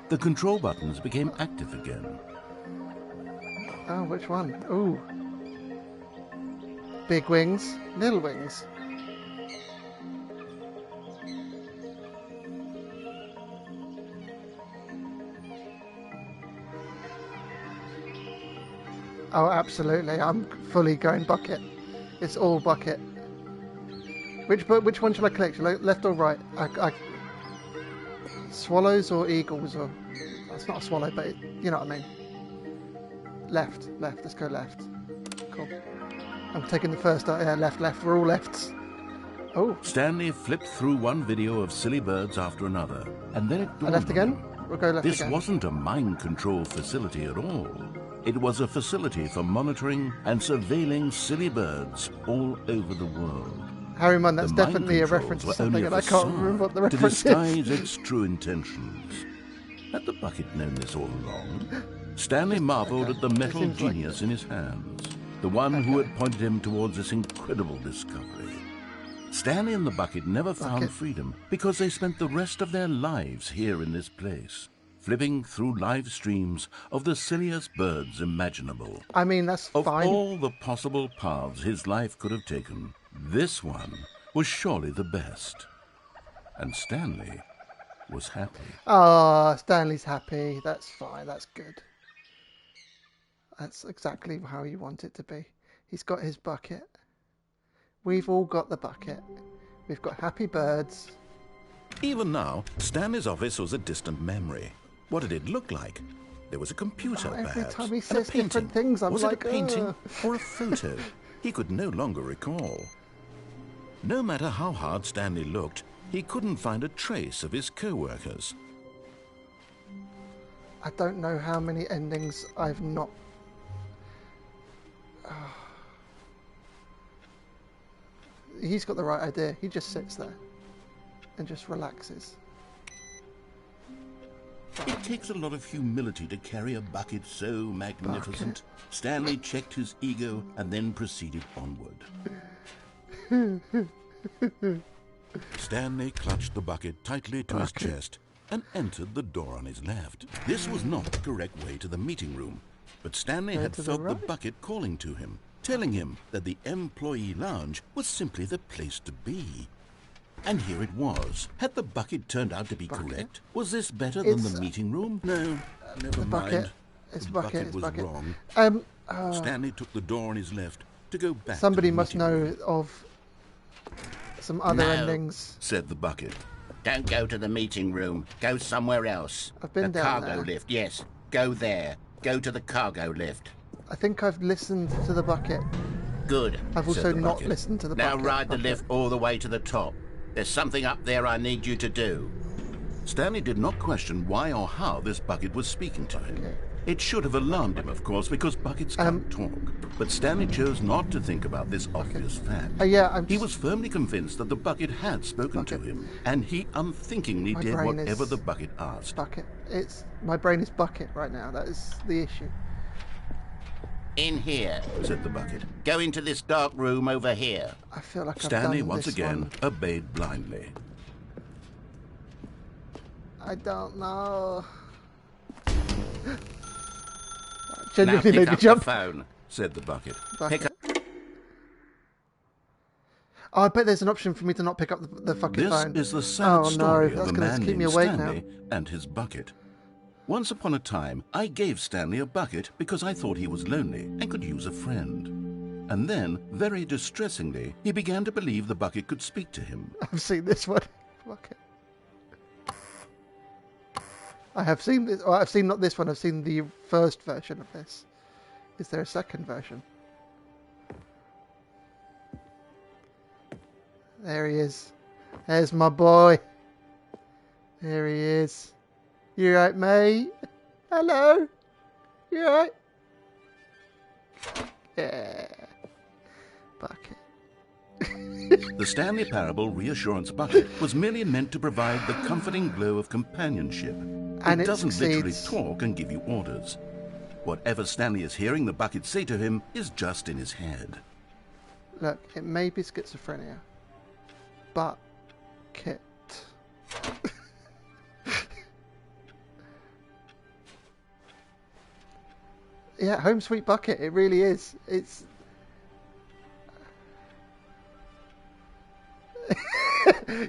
The control buttons became active again. Oh, which one? Ooh. Big wings, little wings. Oh, absolutely. I'm fully going bucket. It's all bucket. Which one shall I collect? Shall I, left or right? Swallows or eagles or... That's not a swallow, but you know what I mean. Left. Let's go left. Cool. I'm taking the first... yeah, left. We're all lefts. Oh, Stanley flipped through one video of silly birds after another, and then it dawned left on again? him. We'll go left This again. wasn't a mind control facility at all. It was a facility for monitoring and surveilling silly birds all over the world. Harry Munn, that's The mind definitely a controls reference to were something, only and a I can't facade remember what the to reference is. disguise its true intentions. Had the bucket known this all along? Stanley marveled at the metal seems like genius in his hands, the one who had pointed him towards this incredible discovery. Stanley and the bucket never found Bucket. freedom because they spent the rest of their lives here in this place. flipping through live streams of the silliest birds imaginable. I mean, that's Of fine. all the possible paths his life could have taken, this one was surely the best. And Stanley was happy. Ah, Stanley's happy. That's fine. That's good. That's exactly how you want it to be. He's got his bucket. We've all got the bucket. We've got happy birds. Even now, Stanley's office was a distant memory. What did it look like? There was a computer, Every perhaps, time he and a says painting. different things, I'm was like, it a painting "Ugh." or a photo? He could no longer recall. No matter how hard Stanley looked, he couldn't find a trace of his co-workers. I don't know how many endings I've not... He's got the right idea. He just sits there and just relaxes. It takes a lot of humility to carry a bucket so magnificent. Stanley checked his ego and then proceeded onward. Stanley clutched the bucket tightly to his chest and entered the door on his left. This was not the correct way to the meeting room, but Stanley had to the felt the right. bucket calling to him, telling him that the employee lounge was simply the place to be. And here it was. Had the bucket turned out to be correct? Was this better than It's, the meeting room? No, never mind. bucket. It's the bucket. bucket It's was bucket. wrong. Uh, Stanley took the door on his left to go back somebody to the must meeting know room. of some other No. endings. Said the bucket. Don't go to the meeting room. Go somewhere else. I've been the down cargo there. lift, yes. Go there. Go to the cargo lift. I think I've listened to the bucket. Good. I've also Said the not bucket. listened to the Now bucket. ride the bucket. lift all the way to the top. There's something up there I need you to do. Stanley did not question why or how this bucket was speaking to him. It should have alarmed him, of course, because buckets can't talk. But Stanley chose not to think about this obvious fact. Yeah, He was firmly convinced that the bucket had spoken to him, and he unthinkingly My did brain whatever is- the bucket asked. bucket. It's my brain is bucket right now. That is the issue. In here. Said the bucket. Go into this dark room over here. I feel like Stanley I've done once this again one. obeyed blindly. I don't know. Now Genuinely pick made me up jump. the phone. Said the bucket. Pick up. Oh, I bet there's an option for me to not pick up the fucking This phone. is the sad Oh, no, story of that's a gonna man keep me named awake Stanley and his bucket. Once upon a time, I gave Stanley a bucket because I thought he was lonely and could use a friend. And then, very distressingly, he began to believe the bucket could speak to him. I've seen this one. Bucket. I have seen this. Well, I've seen not this one. I've seen the first version of this. Is there a second version? There he is. There's my boy. There he is. You right, mate? Hello. You right? Yeah. Bucket. The Stanley Parable reassurance bucket was merely meant to provide the comforting glow of companionship. And it it doesn't literally succeeds. talk and give you orders. Whatever Stanley is hearing the bucket say to him is just in his head. Look, it may be schizophrenia. Bucket. Yeah, Home Sweet Bucket. It really is. It's.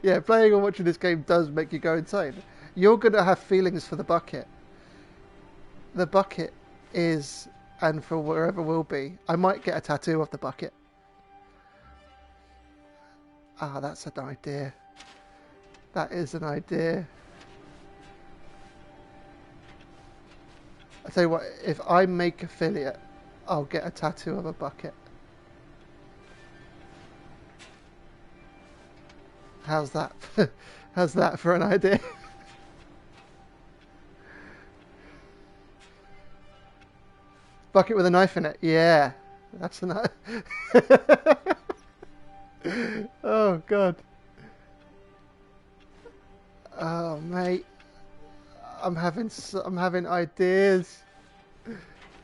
Yeah, playing or watching this game does make you go insane. You're going to have feelings for the bucket. The bucket is, and for wherever will be, I might get a tattoo of the bucket. Ah, that's an idea. That is an idea. I tell you what, if I make affiliate, I'll get a tattoo of a bucket. How's that? How's that for an idea? Bucket with a knife in it. Yeah, that's a knife. Oh God. Oh mate, I'm having ideas,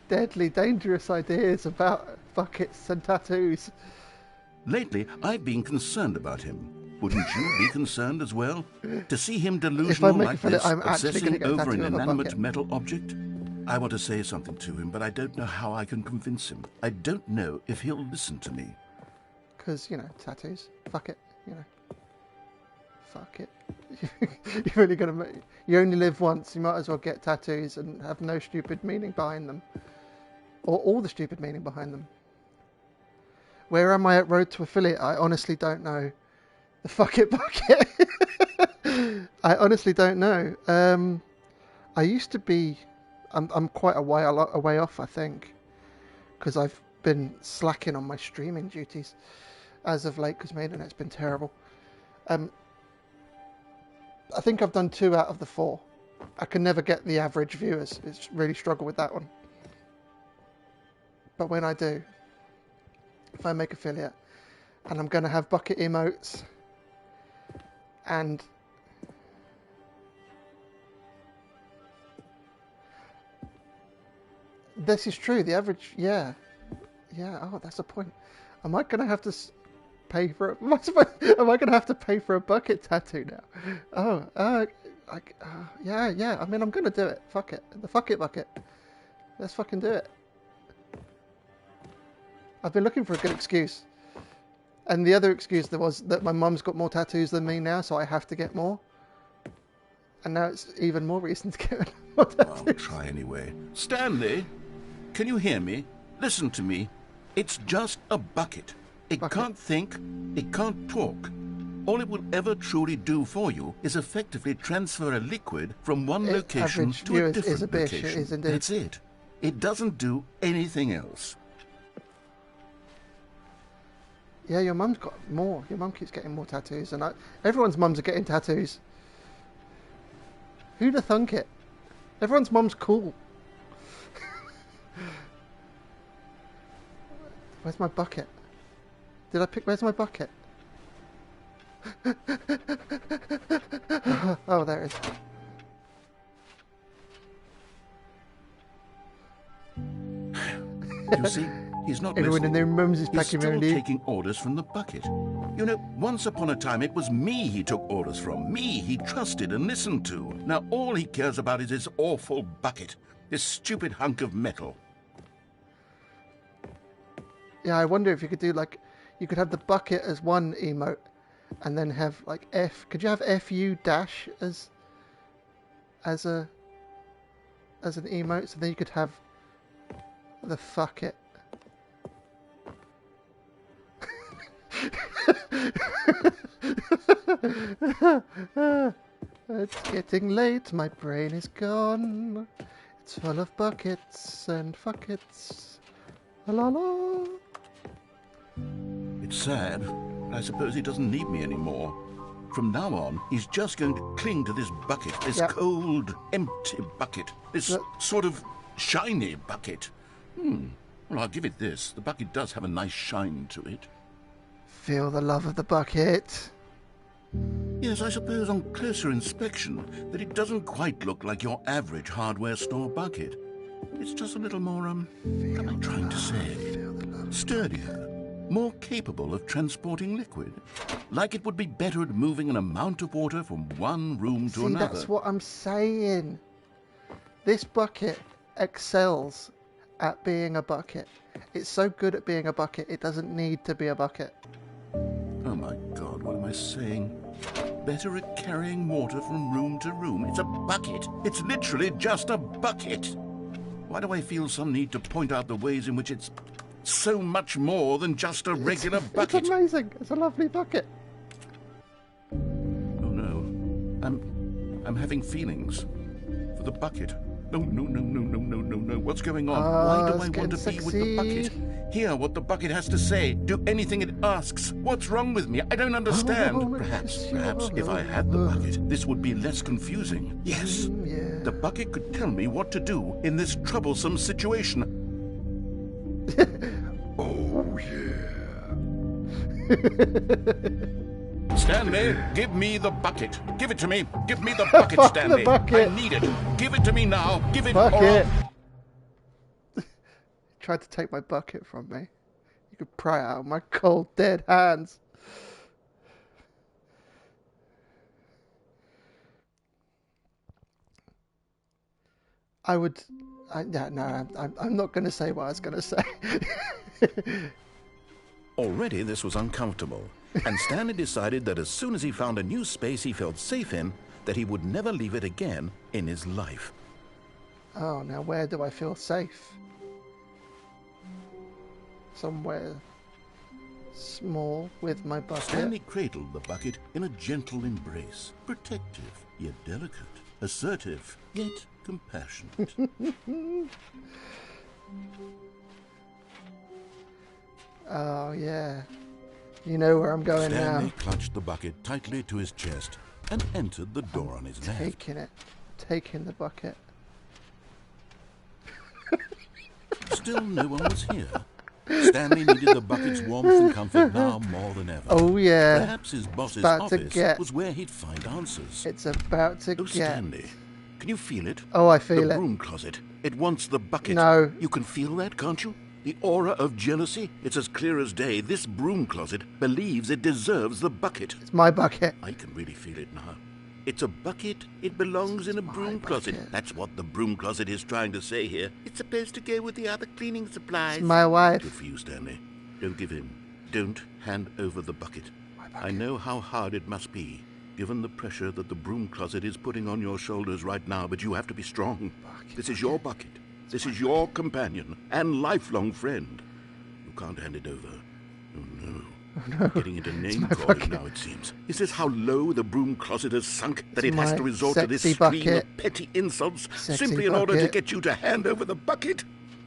deadly dangerous ideas about buckets and tattoos. Lately, I've been concerned about him. Wouldn't you be concerned as well? To see him If I delusional make a like fillet, this, I'm actually going to obsessing get a over tattoo an of a inanimate bucket. metal object? I want to say something to him, but I don't know how I can convince him. I don't know if he'll listen to me. Because, tattoos. Fuck it, Fuck it. You're only going to make... You only live once. You might as well get tattoos and have no stupid meaning behind them. Or all the stupid meaning behind them. Where am I at road to affiliate? I honestly don't know. The fuck it bucket. I honestly don't know. I used to be... I'm quite a way off, I think. Because I've been slacking on my streaming duties as of late, because my internet's been terrible. I think I've done 2 out of the 4. I can never get the average viewers. It's really struggle with that one. But when I do, if I make affiliate, and I'm going to have bucket emotes, and this is true, the average, yeah, oh, that's a point. Am I going to have to pay for it? Am I going to have to pay for a bucket tattoo now? Yeah. I mean, I'm going to do it. Fuck it. The fuck it bucket. Let's fucking do it. I've been looking for a good excuse. And the other excuse there was that my mum's got more tattoos than me now, so I have to get more. And now it's even more reason to get more tattoos. I'll try anyway. Stanley, can you hear me? Listen to me. It's just a bucket. It can't think, it can't talk. All it will ever truly do for you is effectively transfer a liquid from one location to a different location. That's it. It doesn't do anything else. Yeah, your mum's got more. Your mum keeps getting more tattoos, and everyone's mums are getting tattoos. Who'd have thunk it? Everyone's mum's cool. Where's my bucket? Where's my bucket? Oh, there it is. You see, he's not Everyone in listening. their mums is He's packing still around taking orders from the bucket. You know, once upon a time it was me he took orders from. Me he trusted and listened to. Now all he cares about is this awful bucket. This stupid hunk of metal. Yeah, I wonder if you could do you could have the bucket as one emote, and then have F. Could you have FU dash as an emote? So then you could have the fuck it. It's getting late. My brain is gone. It's full of buckets and fuckets. La la. It's sad, but I suppose he doesn't need me anymore. From now on, he's just going to cling to this bucket, this cold, empty bucket, this sort of shiny bucket. Well, I'll give it this. The bucket does have a nice shine to it. Feel the love of the bucket. Yes, I suppose on closer inspection that it doesn't quite look like your average hardware store bucket. It's just a little more, what am I trying to say? Sturdier, more capable of transporting liquid. Like it would be better at moving an amount of water from one room to another. That's what I'm saying. This bucket excels at being a bucket. It's so good at being a bucket, it doesn't need to be a bucket. Oh my God, what am I saying? Better at carrying water from room to room. It's a bucket. It's literally just a bucket. Why do I feel some need to point out the ways in which it's so much more than just a regular bucket? It's amazing. It's a lovely bucket. Oh no. I'm having feelings for the bucket. No. What's going on? Why do I want to be with the bucket? Hear what the bucket has to say. Do anything it asks. What's wrong with me? I don't understand. Perhaps, if I had the bucket, this would be less confusing. Yes. Yeah. The bucket could tell me what to do in this troublesome situation. Oh, yeah. Stanley, give me the bucket. Give it to me. Give me the bucket, Stanley. The bucket. I need it. Give it to me now. Give it. Bucket. Tried to take my bucket from me. You could pry it out of my cold, dead hands. I would... I'm not going to say what I was going to say. Already this was uncomfortable, and Stanley decided that as soon as he found a new space he felt safe in, that he would never leave it again in his life. Oh, now where do I feel safe? Somewhere small with my bucket. Stanley cradled the bucket in a gentle embrace, protective yet delicate, assertive yet compassionate. Oh, yeah. You know where I'm going Stanley now. clutched the bucket tightly to his chest and entered the door on his left. Taking it. Taking the bucket. Still no one was here. Stanley needed the bucket's warmth and comfort now more than ever. Oh, yeah. Perhaps his boss's about to office get- was where he'd find answers. It's about to Oh, get... Stanley, can you feel it? Oh, I feel The it. broom closet. It wants the bucket. No. You can feel that, can't you? The aura of jealousy? It's as clear as day. This broom closet believes it deserves the bucket. It's my bucket. I can really feel it now. It's a bucket. It belongs in a broom closet. bucket. That's what the broom closet is trying to say here. It's supposed to go with the other cleaning supplies. It's my Good wife. for you, Stanley. Don't give in. Don't hand over the bucket. I know how hard it must be, given the pressure that the broom closet is putting on your shoulders right now, but you have to be strong. This is your bucket. This is your companion and lifelong friend. You can't hand it over. Oh, no. Getting into name calling now, it seems. Is this how low the broom closet has sunk, that it has my to resort to this sexy stream bucket. of petty insults Sexy simply in order to bucket. get you to hand over the bucket?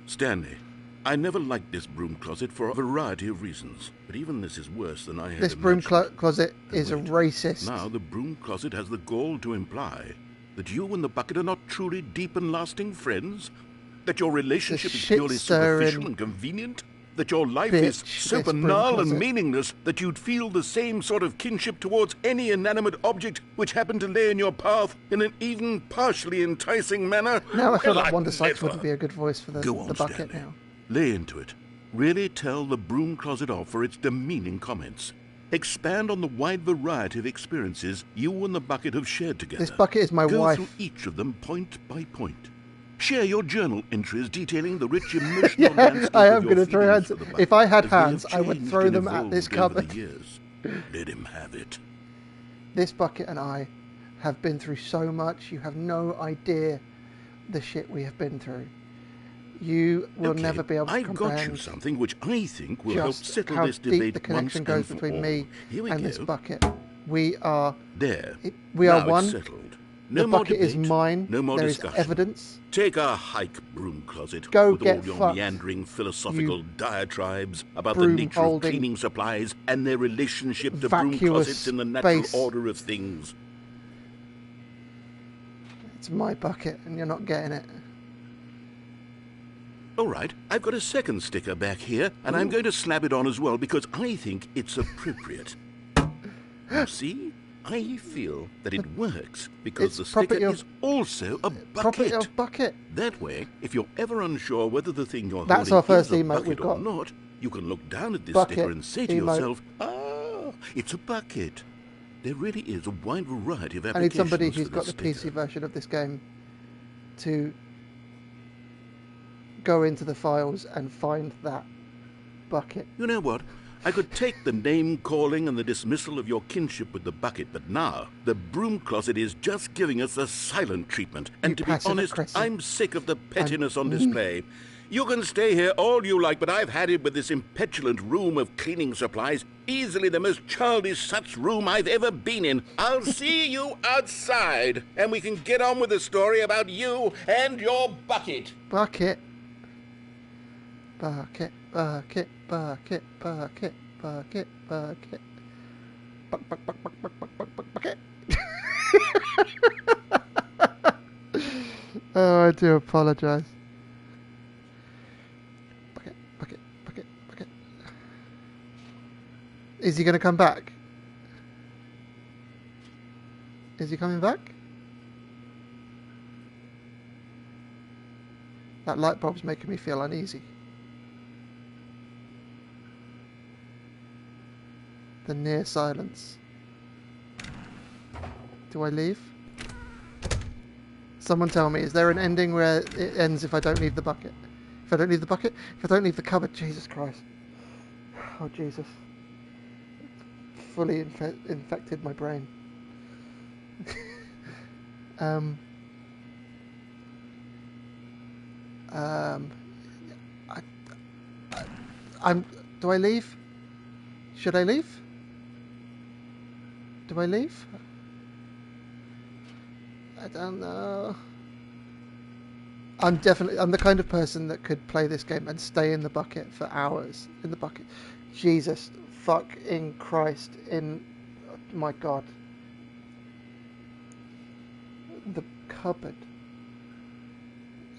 Stanley, I never liked this broom closet for a variety of reasons, but even this is worse than I had This broom imagined. closet And is a wait, racist. Now the broom closet has the gall to imply that you and the bucket are not truly deep and lasting friends? That your relationship is purely shit-stirring superficial and convenient? That your life is bitch, so this broom banal and closet. meaningless that you'd feel the same sort of kinship towards any inanimate object which happened to lay in your path in an even partially enticing manner? Now I feel Well, like Wanda Sykes never. wouldn't be a good voice for the Go on, bucket Stanley. now. Lay into it. Really tell the broom closet off for its demeaning comments. Expand on the wide variety of experiences you and the bucket have shared together. This bucket is my Go wife. through each of them point by point. Share your journal entries detailing the rich emotional Yeah, landscape I of am your going to throw feelings hands. for the bucket If I had as they have hands, I would changed throw and them at this evolved over cupboard. the years. Let him have it. This bucket and I have been through so much. You have no idea the shit we have been through. You will Okay, never be able to I've got you comprehend something which I think will help just settle how this deep debate the connection goes once and for between all. me Here we and go. this bucket. We are There. we Now are one. It's settled. No The more bucket is debate, mine. No more There is discussion. evidence. Take a hike, broom closet, Go with get all your fucked, meandering philosophical diatribes about the broom nature of holding, cleaning supplies and their relationship to broom vacuous closets in the natural space. order of things. It's my bucket, and you're not getting it. All right, I've got a second sticker back here, and I'm going to slap it on as well because I think it's appropriate. You see? I feel that it works because It's the sticker property of- is also a bucket. Property of bucket. That way, if you're ever unsure whether the thing you're That's holding our first is a emote bucket we've or got. not, you can look down at this Bucket sticker and say to emote. yourself, "Ah, it's a bucket." There really is a wide variety of I applications need somebody for who's got this the PC sticker. version of this game to go into the files and find that bucket. You know what? I could take the name-calling and the dismissal of your kinship with the bucket, but now the broom closet is just giving us a silent treatment. And to be honest, passive-aggressive. I'm sick of the pettiness on display. You can stay here all you like, but I've had it with this impetulant room of cleaning supplies. Easily the most childish such room I've ever been in. I'll see you outside, and we can get on with the story about you and your bucket. Bucket. Bucket, bucket, bucket, bucket, bucket, bucket. Bucket. Oh, I do apologise. Bucket, bucket, bucket, bucket. Is he going to come back? Is he coming back? That light bulb's making me feel uneasy. The near silence. Do I leave? Someone tell me, is there an ending where it ends if I don't leave the bucket? If I don't leave the bucket? If I don't leave the cupboard? Jesus Christ. Oh, Jesus. Fully infected my brain. Do I leave? Should I leave? Do I leave? I don't know. I'm the kind of person that could play this game and stay in the bucket for hours. In the bucket. Jesus fucking Christ. My God. The cupboard.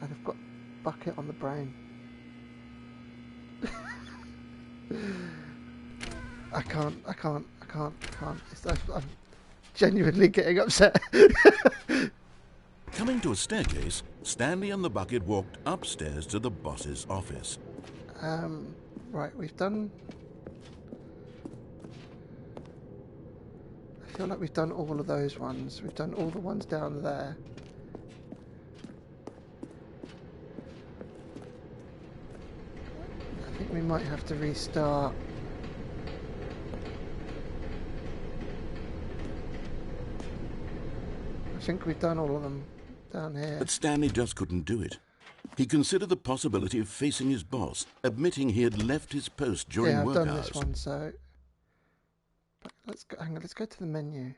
And I've got bucket on the brain. I can't. I'm genuinely getting upset. Coming to a staircase, Stanley and the bucket walked upstairs to the boss's office. Right, we've done... I feel like we've done all of those ones. We've done all the ones down there. I think we might have to restart. I think we've done all of them down here. But Stanley just couldn't do it. He considered the possibility of facing his boss, admitting he had left his post during work hours. Yeah, I've done this one, so... Let's go, hang on, let's go to the menu.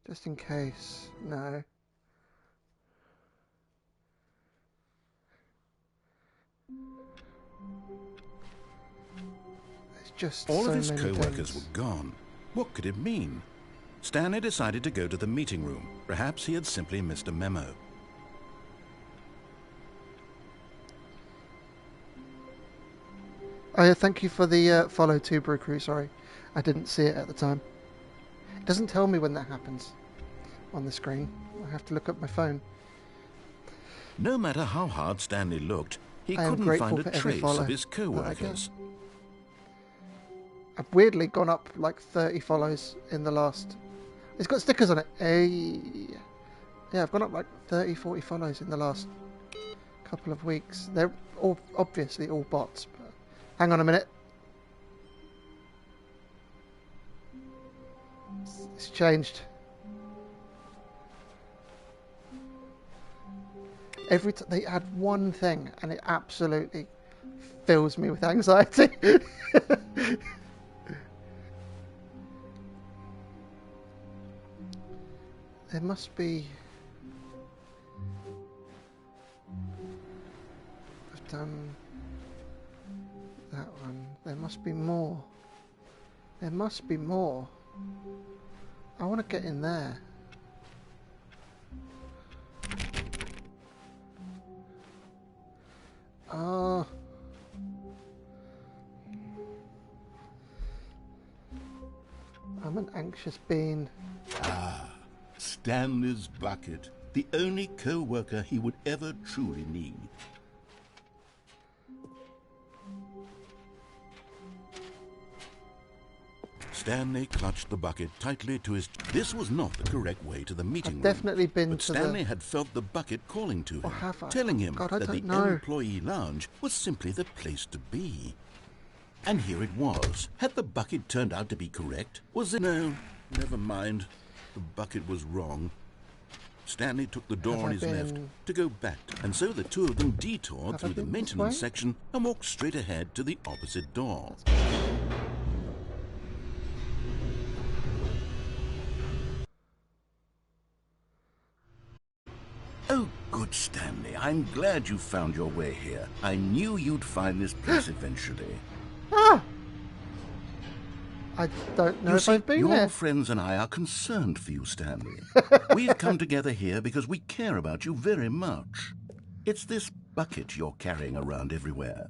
Just in case. No. It's just all so of his many co-workers things. were gone. What could it mean? Stanley decided to go to the meeting room. Perhaps he had simply missed a memo. Oh yeah, thank you for the follow too, Brew Crew, sorry. I didn't see it at the time. It doesn't tell me when that happens on the screen. I have to look up my phone. No matter how hard Stanley looked, he couldn't find a trace of his co-workers. I've weirdly gone up like 30 follows in the last... It's got stickers on it. Hey. Yeah, I've gone up like 30, 40 follows in the last couple of weeks. They're all obviously all bots. But hang on a minute. It's changed. Every time they add one thing, and it absolutely fills me with anxiety. There must be... I've done that one. There must be more. There must be more. I want to get in there. Oh. I'm an anxious bean. Stanley's bucket, the only co-worker he would ever truly need. Stanley clutched the bucket tightly to his... This was not the correct way to the meeting room. Definitely been but to Stanley had felt the bucket calling to him, Or have I? telling him God, I that the don't know. employee lounge was simply the place to be. And here it was. Had the bucket turned out to be correct? Was it... No, never mind. The bucket was wrong. Stanley took the door on his left to go back, and so the two of them detoured through the maintenance section and walked straight ahead to the opposite door. Oh, good Stanley. I'm glad you found your way here. I knew you'd find this place eventually. Ah! I don't know if I've been your here. friends and I are concerned for you, Stanley. We've come together here because we care about you very much. It's this bucket you're carrying around everywhere.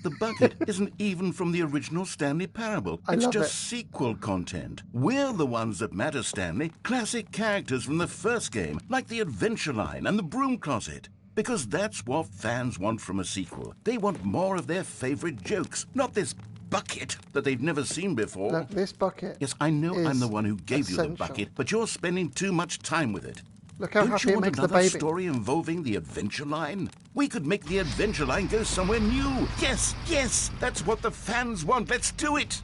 The bucket isn't even from the original Stanley Parable. It's just sequel content. We're the ones that matter, Stanley. Classic characters from the first game, like the Adventure Line and the Broom Closet. Because that's what fans want from a sequel. They want more of their favorite jokes, not this bucket that they've never seen before. Look, this bucket. Yes, I know I'm the one who gave you the essential. bucket, but you're spending too much time with it. Look how Don't happy you it want makes the another baby. story involving the adventure line? We could make the adventure line go somewhere new. Yes, yes, that's what the fans want. Let's do it.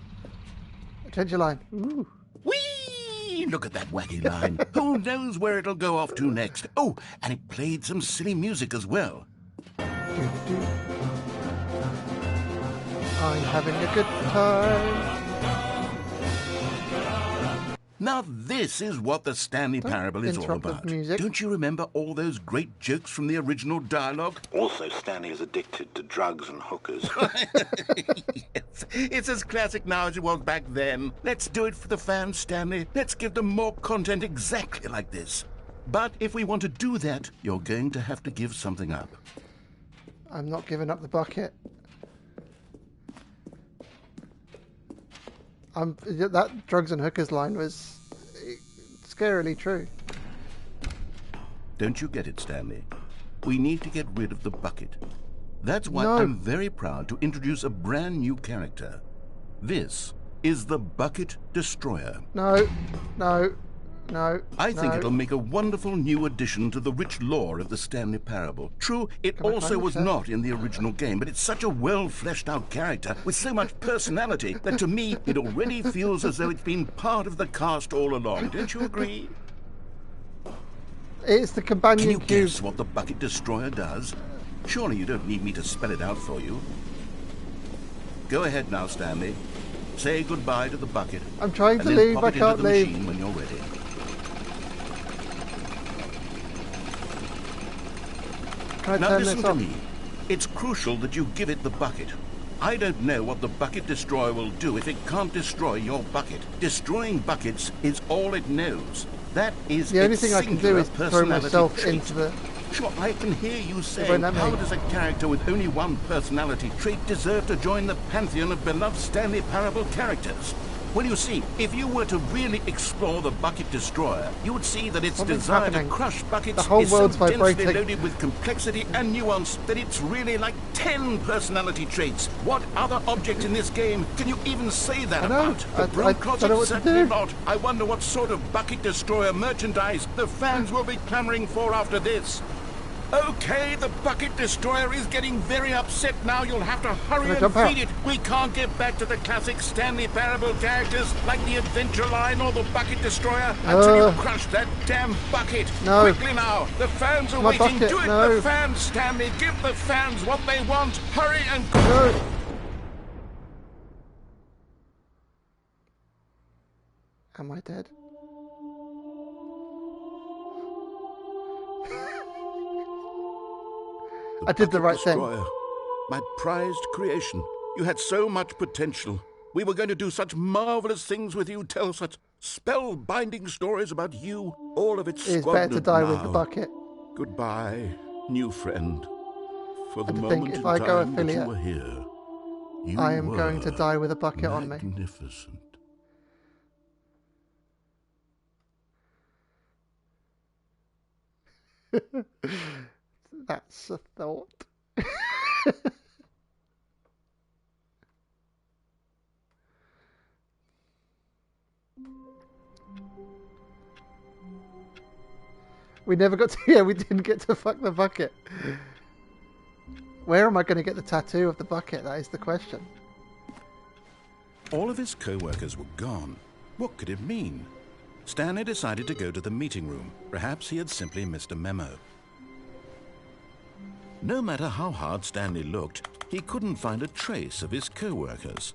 Adventure line. Ooh. Whee! Look at that wacky line. Who knows where it'll go off to next? Oh, and it played some silly music as well. I'm having a good time. Now this is what the Stanley Parable is all interrupt the about. music. Don't you remember all those great jokes from the original dialogue? Also, Stanley is addicted to drugs and hookers. Yes, it's as classic now as it was back then. Let's do it for the fans, Stanley. Let's give them more content exactly like this. But if we want to do that, you're going to have to give something up. I'm not giving up the bucket. That drugs and hookers line was scarily true. Don't you get it, Stanley? We need to get rid of the bucket. That's why No. I'm very proud to introduce a brand new character. This is the Bucket Destroyer. No, no, no. I think no. it'll make a wonderful new addition to the rich lore of the Stanley Parable. True, it Can I also climb was this up? not in the original game, but it's such a well-fleshed-out character with so much personality that to me it already feels as though it's been part of the cast all along. Don't you agree? It's the Can companion you cube. guess what the Bucket Destroyer does? Surely you don't need me to spell it out for you. Go ahead now, Stanley. Say goodbye to the bucket. I'm trying and to then leave, pop I it can't into the leave. machine when you're ready. Can I Now turn listen this to off? me. It's crucial that you give it the bucket. I don't know what the Bucket Destroyer will do if it can't destroy your bucket. Destroying buckets is all it knows. That is The only its thing I can do singular is throw personality myself trait. into the... Sure, I can hear you saying, won't let me. how does a character with only one personality trait deserve to join the pantheon of beloved Stanley Parable characters? Well, you see, if you were to really explore the Bucket Destroyer, you would see that its Something's desire happening. to crush buckets The whole is so world's densely vibrating. loaded with complexity and nuance that it's really like 10 personality traits. What other object in this game can you even say that I know. about? I The broom don't closet? know what to Certainly do. not. I wonder what sort of Bucket Destroyer merchandise the fans will be clamoring for after this. Okay, the Bucket Destroyer is getting very upset now. You'll have to hurry Can I and jump out? feed it. We can't get back to the classic Stanley Parable characters like the Adventure Line or the Bucket Destroyer until you crush that damn bucket. No. Quickly now. The fans are My waiting. bucket, Do it, no. the fans, Stanley. Give the fans what they want. Hurry and... No! Am I dead? I did the right thing. Destroyer, my prized creation. You had so much potential. We were going to do such marvelous things with you, tell such spellbinding stories about you. All of it It's better to squandered die now. with the bucket. Goodbye, new friend. For the And to moment think, in if I go time that you affiliate, were here, you I am going to were die with a bucket on me. magnificent. That's a thought. We never got to... Yeah, we didn't get to fuck the bucket. Where am I going to get the tattoo of the bucket? That is the question. All of his co-workers were gone. What could it mean? Stanley decided to go to the meeting room. Perhaps he had simply missed a memo. No matter how hard Stanley looked, he couldn't find a trace of his co-workers.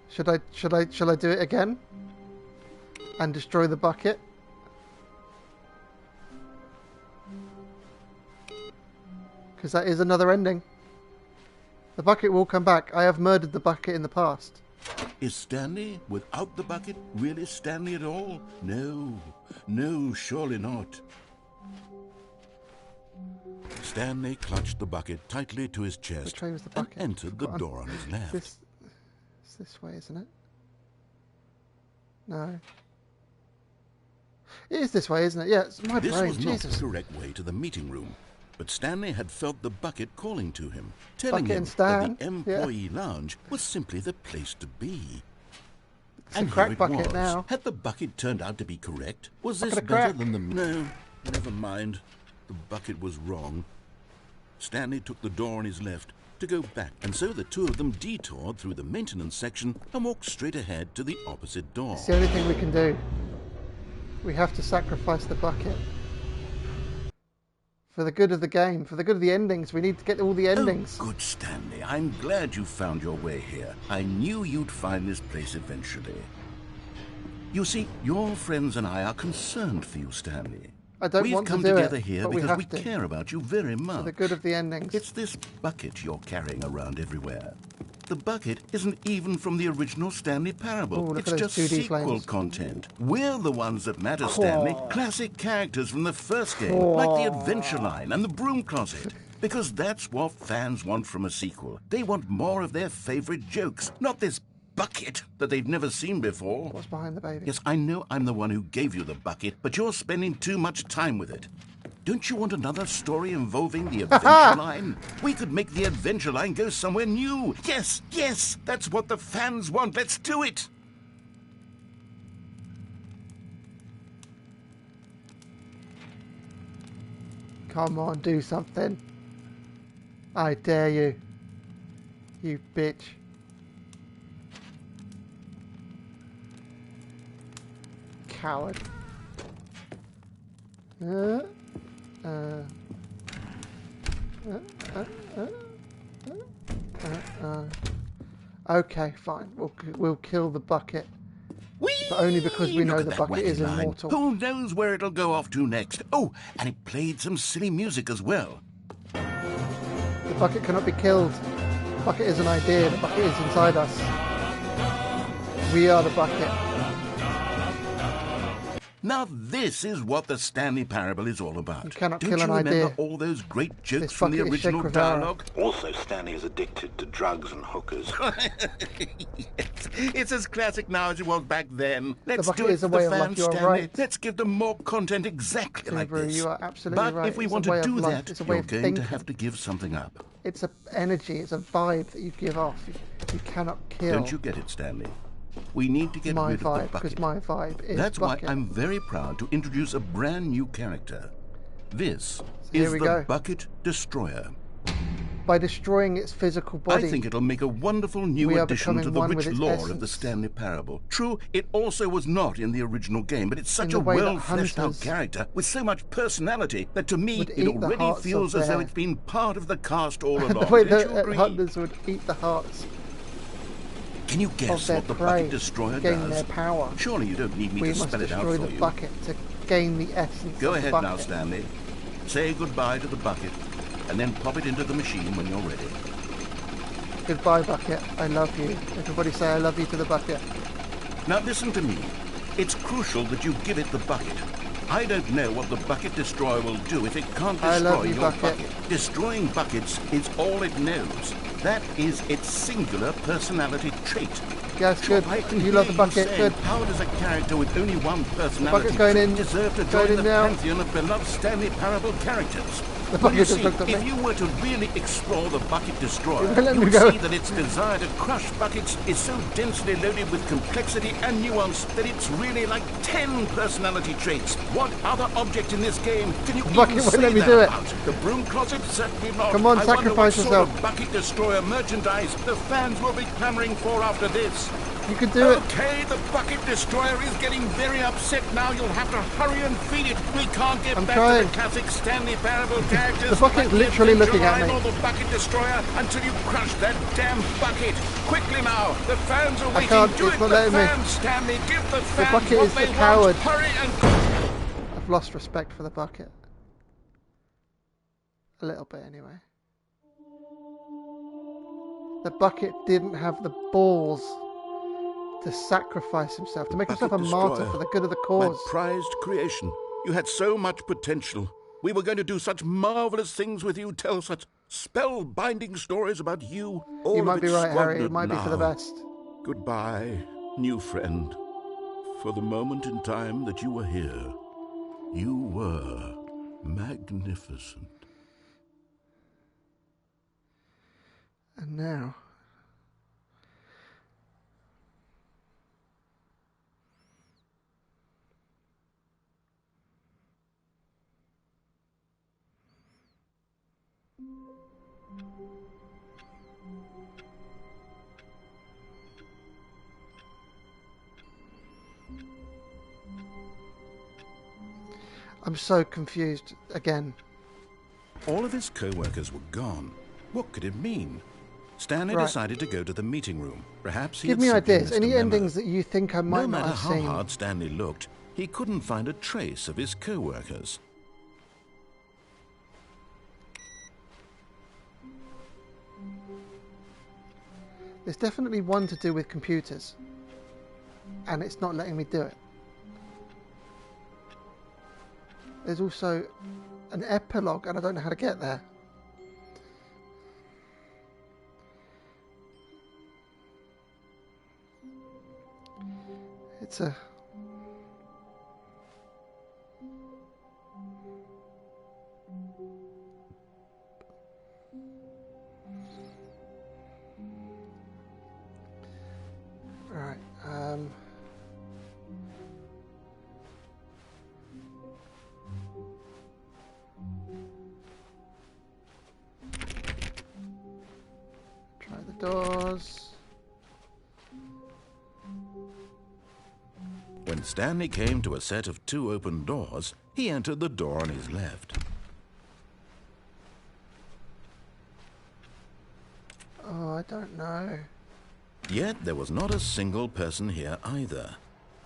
Should I do it again? And destroy the bucket? Because that is another ending. The bucket will come back. I have murdered the bucket in the past. Is Stanley, without the bucket, really Stanley at all? No, no, surely not. Stanley clutched the bucket tightly to his chest Which way was the and bucket? entered the Forgotten. door on his left. It's this way, isn't it? No. It is this way, isn't it? Yeah, it's my This brain. was not Jesus. the correct way to the meeting room. But Stanley had felt the bucket calling to him, telling Bucket him and Stan, that the employee lounge was simply the place to be. It's a And crack here it bucket was. now. Had the bucket turned out to be correct? Was this Bucket of better crack. than the... No, never mind. The bucket was wrong. Stanley took the door on his left to go back, and so the two of them detoured through the maintenance section and walked straight ahead to the opposite door. It's the only thing we can do. We have to sacrifice the bucket. For the good of the game, for the good of the endings, we need to get all the endings. Oh, good, Stanley. I'm glad you found your way here. I knew you'd find this place eventually. You see, your friends and I are concerned for you, Stanley. I don't We've want to come do together it, here but we because have we to. care about you very much. For the good of the endings. It's this bucket you're carrying around everywhere. The bucket isn't even from the original Stanley Parable. Ooh, look It's at those just 2D sequel flames. content. We're the ones that matter, Stanley. Classic characters from the first game, like the Adventure Line and the Broom Closet. Because that's what fans want from a sequel. They want more of their favorite jokes, not this bucket that they've never seen before. What's behind the baby? Yes, I know I'm the one who gave you the bucket, but you're spending too much time with it. Don't you want another story involving the Adventure Line? We could make the Adventure Line go somewhere new. Yes, yes, that's what the fans want. Let's do it. Come on, do something. I dare you. You bitch. Coward. Okay, fine. We'll kill the bucket, Whee! but only because we Look know at the that bucket wacky is line. immortal. Who knows where it'll go off to next? Oh, and it played some silly music as well. The bucket cannot be killed. The bucket is an idea. The bucket is inside us. We are the bucket. Now this is what the Stanley Parable is all about. You cannot Don't kill you an remember idea. all those great jokes This from the bucket is original Che Guevara. dialogue? Also, Stanley is addicted to drugs and hookers. Yes, it's as classic now as it was back then. Let's bucket do it is a for way the of life, fans, you are Stanley. right. Let's give them more content exactly like Subaru, this. you are absolutely but right. if we It's a want way to of do life. that, It's a way you're of going thinking. to have to give something up. It's an energy. It's a vibe that you give off. You cannot kill. Don't you get it, Stanley? We need to get my rid of the vibe, bucket. because my vibe is That's bucket. why I'm very proud to introduce a brand new character. This here is we the go. Bucket Destroyer. By destroying its physical body. I think it'll make a wonderful new we are addition to becoming the one rich with its lore of the essence. Stanley Parable. True, it also was not in the original game, but it's such the a way that well-fleshed-out hunters character with so much personality that to me would it eat the already hearts feels of as though their- it's been part of the cast all along. the way Don't you that agree? hunters would eat the hearts Can you of guess their what the prey Bucket Destroyer to gain does? their power. Surely you don't need me We to must spell it out destroy for the you. bucket to gain the essence Go of ahead the now, bucket. Stanley. Say goodbye to the bucket, and then pop it into the machine when you're ready. Goodbye, bucket. I love you. Everybody say I love you to the bucket. Now listen to me. It's crucial that you give it the bucket. I don't know what the Bucket Destroyer will do if it can't I love destroy you, your Bucket. Destroying buckets is all it knows. That is its singular personality trait. Yes, good. I can You hear love the bucket. saying, Good. how does a character with only one personality bucket's going in. deserve to Going join in the now. pantheon of beloved Stanley Parable characters? The Well, you bucket just see, looked at me. if you were to really explore the Bucket Destroyer, It won't let you me would go. see that its desire to crush buckets is so densely loaded with complexity and nuance that it's really like 10 personality traits. What other object in this game can you bucket even won't say let me that do it. about? The broom closet? Certainly not. Come on, I wonder sacrifice what yourself. sort of Bucket Destroyer merchandise the fans will be clamoring for after this. You can do it. Okay, the Bucket Destroyer is getting very upset now. You'll have to hurry and feed it. We can't get I'm back trying. to the classic Stanley Parable characters. The bucket's like the literally Adventure looking at Line me. or the Bucket Destroyer until you crush that damn bucket. Quickly now, the fans are waiting. can't, Do it's it, not the letting me. fans, Stanley. Give the fans bucket what is they the want. coward. Hurry and... I've lost respect for the bucket. A little bit, anyway. The bucket didn't have the balls to sacrifice himself, to make himself a Bucket martyr Destroyer, for the good of the My cause. prized creation. You had so much potential. We were going to do such marvelous things with you, tell such spellbinding stories about you. All You of might be it right, Harry. It squandered might be for the now. best. Goodbye, new friend. For the moment in time that you were here, you were magnificent. And now... I'm so confused again. All of his co-workers were gone. What could it mean? Stanley Right. decided to go to the meeting room. Perhaps he Give had me simply ideas. missed a Any memo. endings that you think I might No not matter have how seen? hard Stanley looked, he couldn't find a trace of his co-workers. There's definitely one to do with computers. And it's not letting me do it. There's also an epilogue and I don't know how to get there. It's a... Right, try the doors. When Stanley came to a set of 2 open doors, he entered the door on his left. Oh, I don't know. Yet there was not a single person here either.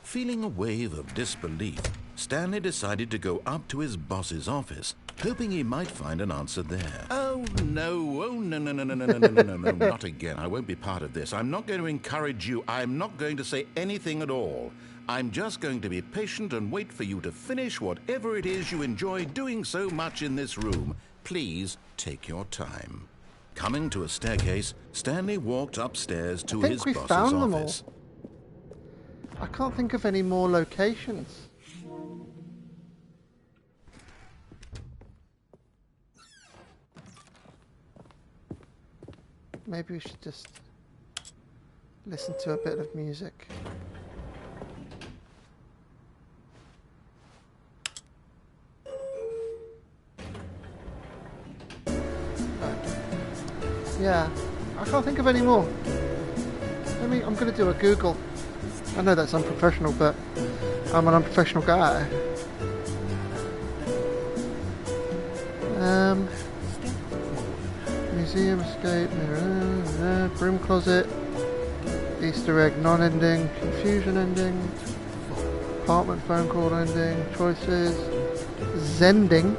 Feeling a wave of disbelief, Stanley decided to go up to his boss's office, hoping he might find an answer there. Oh no, not again. I won't be part of this. I'm not going to encourage you. I'm not going to say anything at all. I'm just going to be patient and wait for you to finish whatever it is you enjoy doing so much in this room. Please take your time. Coming to a staircase, Stanley walked upstairs to his we boss's found them all. office. I can't think of any more locations. Maybe we should just listen to a bit of music. Yeah, I can't think of any more. I'm going to do a Google. I know that's unprofessional, but I'm an unprofessional guy. Museum escape, mirror, broom closet, Easter egg non-ending, confusion ending, apartment phone call ending, choices, Zending.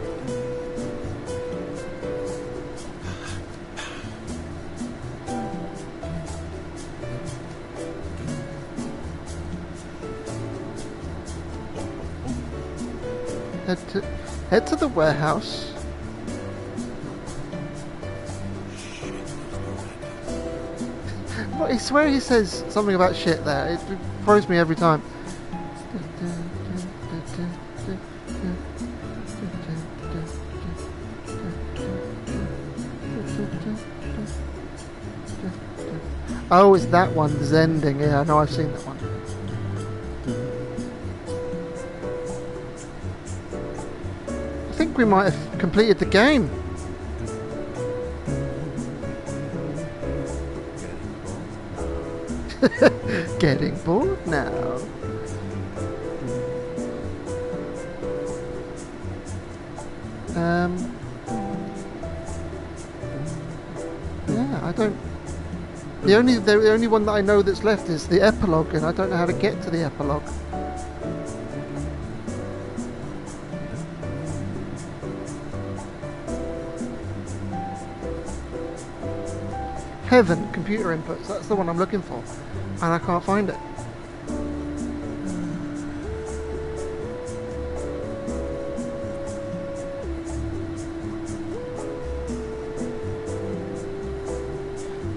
Head to the warehouse. I swear he says something about shit there. It throws me every time. Oh, it's that one, Zending. Yeah, I know, I've seen that one. I think we might have completed the game. Getting bored now. Yeah, I don't. The only one that I know that's left is the epilogue, and I don't know how to get to the epilogue. Heaven, computer inputs, that's the one I'm looking for, and I can't find it.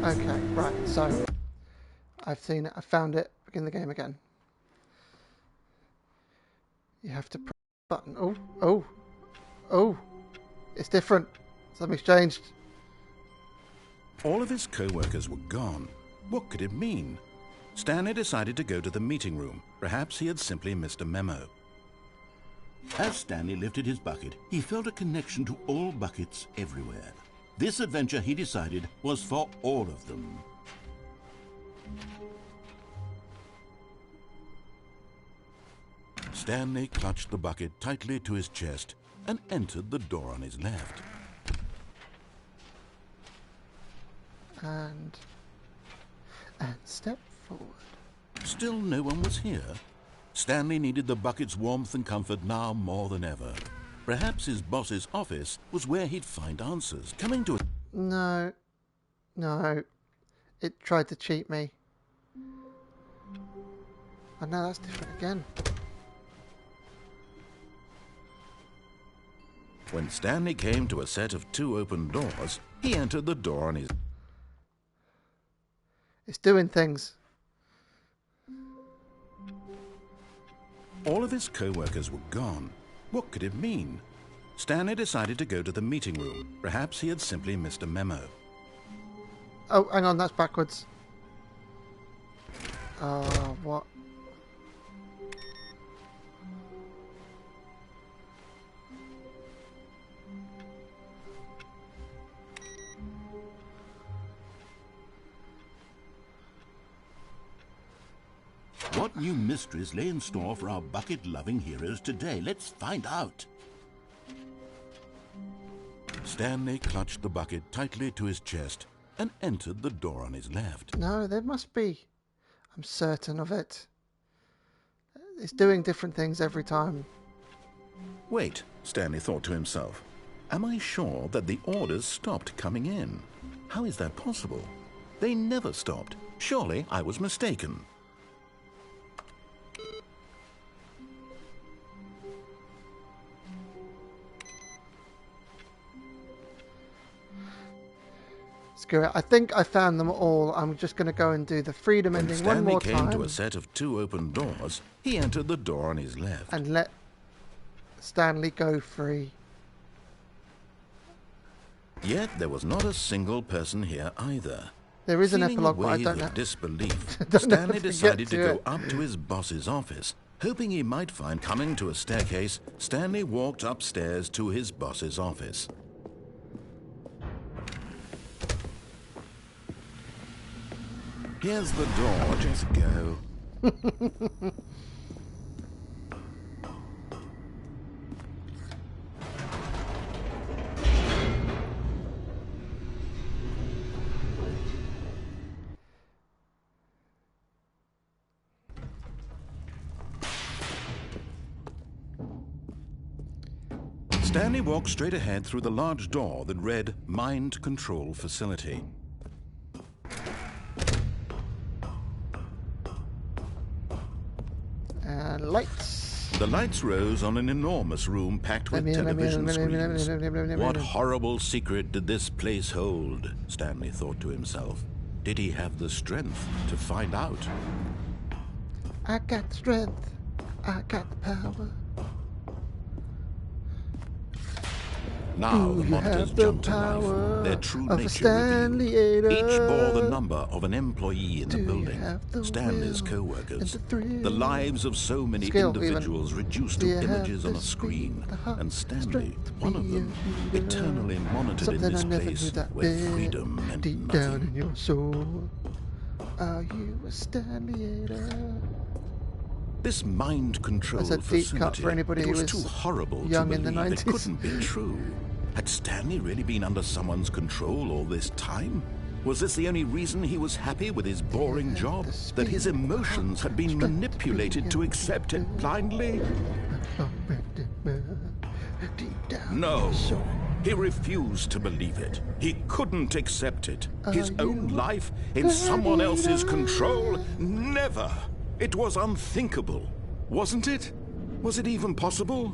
Okay, right, so I've seen it, I found it, begin the game again. You have to press the button. Oh, it's different. Something's changed. All of his co-workers were gone. What could it mean? Stanley decided to go to the meeting room. Perhaps he had simply missed a memo. As Stanley lifted his bucket, he felt a connection to all buckets everywhere. This adventure, he decided, was for all of them. Stanley clutched the bucket tightly to his chest and entered the door on his left. And step forward. Still no one was here. Stanley needed the bucket's warmth and comfort now more than ever. Perhaps his boss's office was where he'd find answers. Coming to a... No. It tried to cheat me. Oh no, that's different again. When Stanley came to a set of 2 open doors, he entered the door on his... It's doing things. All of his co-workers were gone. What could it mean? Stanley decided to go to the meeting room. Perhaps he had simply missed a memo. Oh, hang on, that's backwards. What? What new mysteries lay in store for our bucket-loving heroes today? Let's find out. Stanley clutched the bucket tightly to his chest and entered the door on his left. No, there must be. I'm certain of it. It's doing different things every time. Wait, Stanley thought to himself. Am I sure that the orders stopped coming in? How is that possible? They never stopped. Surely I was mistaken. Screw it. I think I found them all. I'm just going to go and do the freedom When ending one Stanley more came time. to a set of 2 open doors, he entered the door on his left. And let Stanley go free. Yet there was not a single person here either. There is an Feeling epilogue, a but I wave don't know. of disbelief, Don't know Stanley if we decided get to to go it. up to his boss's office. Hoping he might find coming to a staircase, Stanley walked upstairs to his boss's office. Here's the door, just go. Stanley walked straight ahead through the large door that read Mind Control Facility. And lights. The lights rose on an enormous room packed with television screens. What horrible secret did this place hold? Stanley thought to himself. Did he have the strength to find out? I got the strength. I got the power. Now Ooh, the you monsters have the jumped to power life, their true of a nature Stanley revealed. Each Ada. bore the number of an employee in the Do you building. have the Stanley's will co-workers. and the thrill? The lives of so many Skill, even. individuals reduced Do to you have images on the a screen. speed, the heart, And Stanley, strength to one of be them, a hero? eternally monitored Something in this I never place knew that where bit freedom meant deep nothing. down in your soul. Are you a Stanley Ada? This mind control That's a deep facility, cut for anybody it who was was too horrible young to in the believe. It 90s. couldn't be true. Had Stanley really been under someone's control all this time? Was this the only reason he was happy with his boring job? That his emotions had been manipulated to accept it blindly? Deep down No. in your soul. He refused to believe it. He couldn't accept it. His Are own you life in someone else's ready? control? Never. It was unthinkable. Wasn't it? Was it even possible?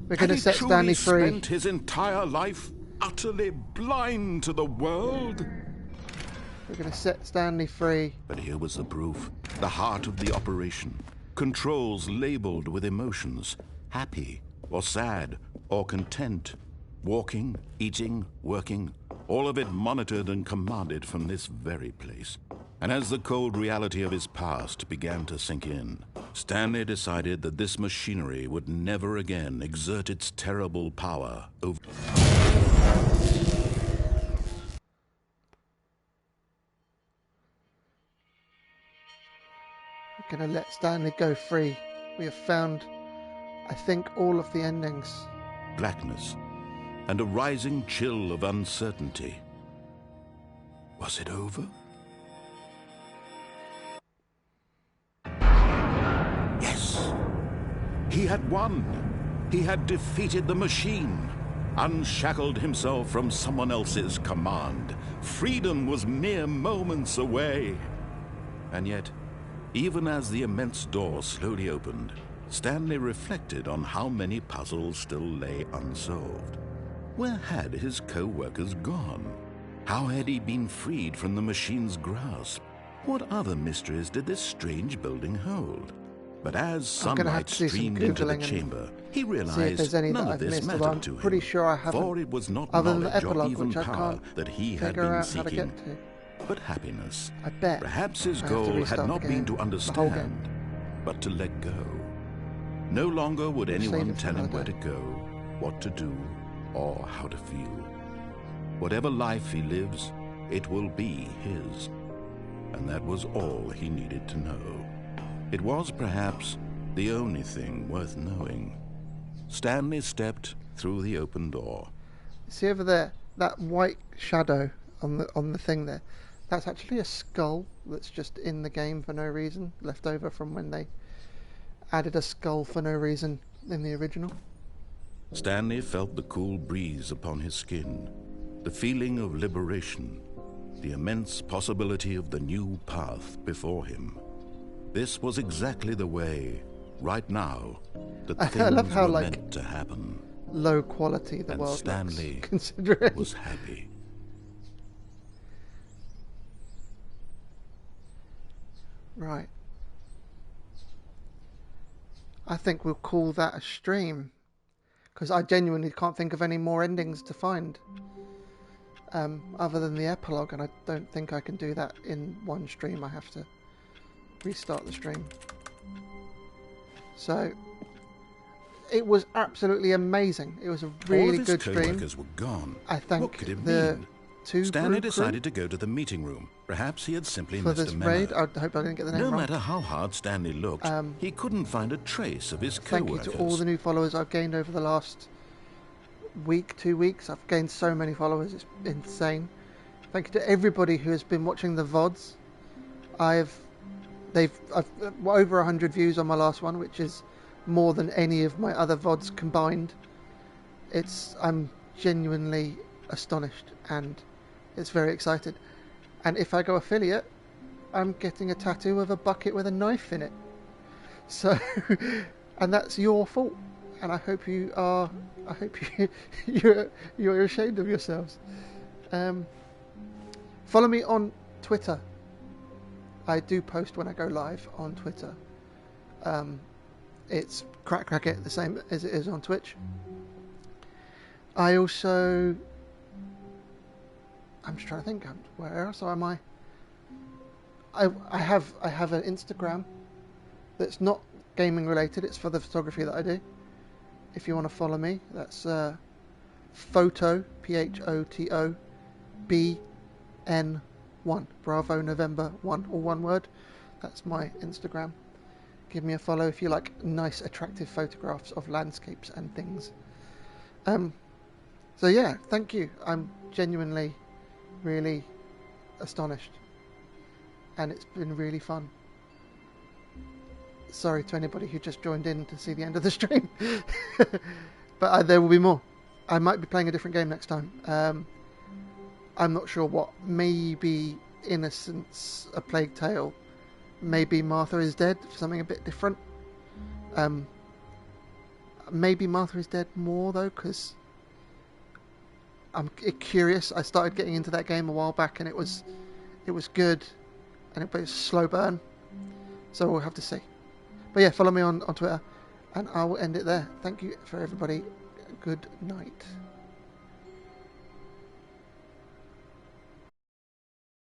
We're Had going to he set truly Stanley free. spent his entire life utterly blind to the world? We're going to set Stanley free. But here was the proof. The heart of the operation. Controls labeled with emotions. Happy or sad or content. Walking, eating, working, all of it monitored and commanded from this very place. And as the cold reality of his past began to sink in, Stanley decided that this machinery would never again exert its terrible power over... We're going to let Stanley go free. We have found, I think, all of the endings. blackness and a rising chill of uncertainty. Was it over? Yes! He had won! He had defeated the machine, unshackled himself from someone else's command. Freedom was mere moments away. And yet, even as the immense door slowly opened, Stanley reflected on how many puzzles still lay unsolved. Where had his co-workers gone? How had he been freed from the machine's grasp? What other mysteries did this strange building hold? But as sunlight streamed into the chamber, he realized none of this mattered to him, pretty sure I haven't, for it was not other than the knowledge or epilogue, even which I power can't that he had figure been out how to seeking, get to. but happiness. I bet Perhaps his I have to goal had restart not the been game, to the whole game. understand, but to let go. No longer would Save anyone it for tell him another where to day. go, what to do, or how to feel. Whatever life he lives, it will be his. And that was all he needed to know. It was perhaps the only thing worth knowing. Stanley stepped through the open door. See over there, that white shadow on the thing there, that's actually a skull that's just in the game for no reason, left over from when they added a skull for no reason in the original. Stanley felt the cool breeze upon his skin, the feeling of liberation, the immense possibility of the new path before him. This was exactly the way, right now, that I things love how, were like, meant to happen. Low quality the And world Stanley looks, considering. was happy. Right. I think we'll call that a stream, because I genuinely can't think of any more endings to find other than the epilogue, and I don't think I can do that in one stream. I have to restart the stream. So it was absolutely amazing. It was a All really of his good stream. co-workers were gone. I thank What could it the mean? two Stanley crew decided to go to the meeting room. Perhaps he had simply for missed this a memo. raid. I hope I didn't get the name No wrong. matter how hard Stanley looked, he couldn't find a trace of his Thank you co-workers. to all the new followers I've gained over the last week, 2 weeks. I've gained so many followers, it's insane. Thank you to everybody who has been watching the VODs. I've over 100 views on my last one, which is more than any of my other VODs combined. I'm genuinely astonished, and it's very excited. And if I go affiliate, I'm getting a tattoo of a bucket with a knife in it. So, and that's your fault. And I hope you are. I hope you're ashamed of yourselves. Follow me on Twitter. I do post when I go live on Twitter. It's crack it, the same as it is on Twitch. I also, I'm just trying to think, where else am I? I have an Instagram that's not gaming related. It's for the photography that I do. If you want to follow me, that's photo PHOTO BN1 Bravo November 1, all one word. That's my Instagram. Give me a follow if you like nice, attractive photographs of landscapes and things. So yeah, thank you. I'm genuinely, really astonished, and it's been really fun. Sorry to anybody who just joined in to see the end of the stream, but there will be more. I might be playing a different game next time. I'm not sure what. Maybe Innocence, A Plague Tale. Maybe Martha is Dead, something a bit different. Maybe Martha is Dead more though, because I'm curious. I started getting into that game a while back, and it was good, and it was a slow burn. So we'll have to see. But yeah, follow me on Twitter, and I will end it there. Thank you for everybody. Good night.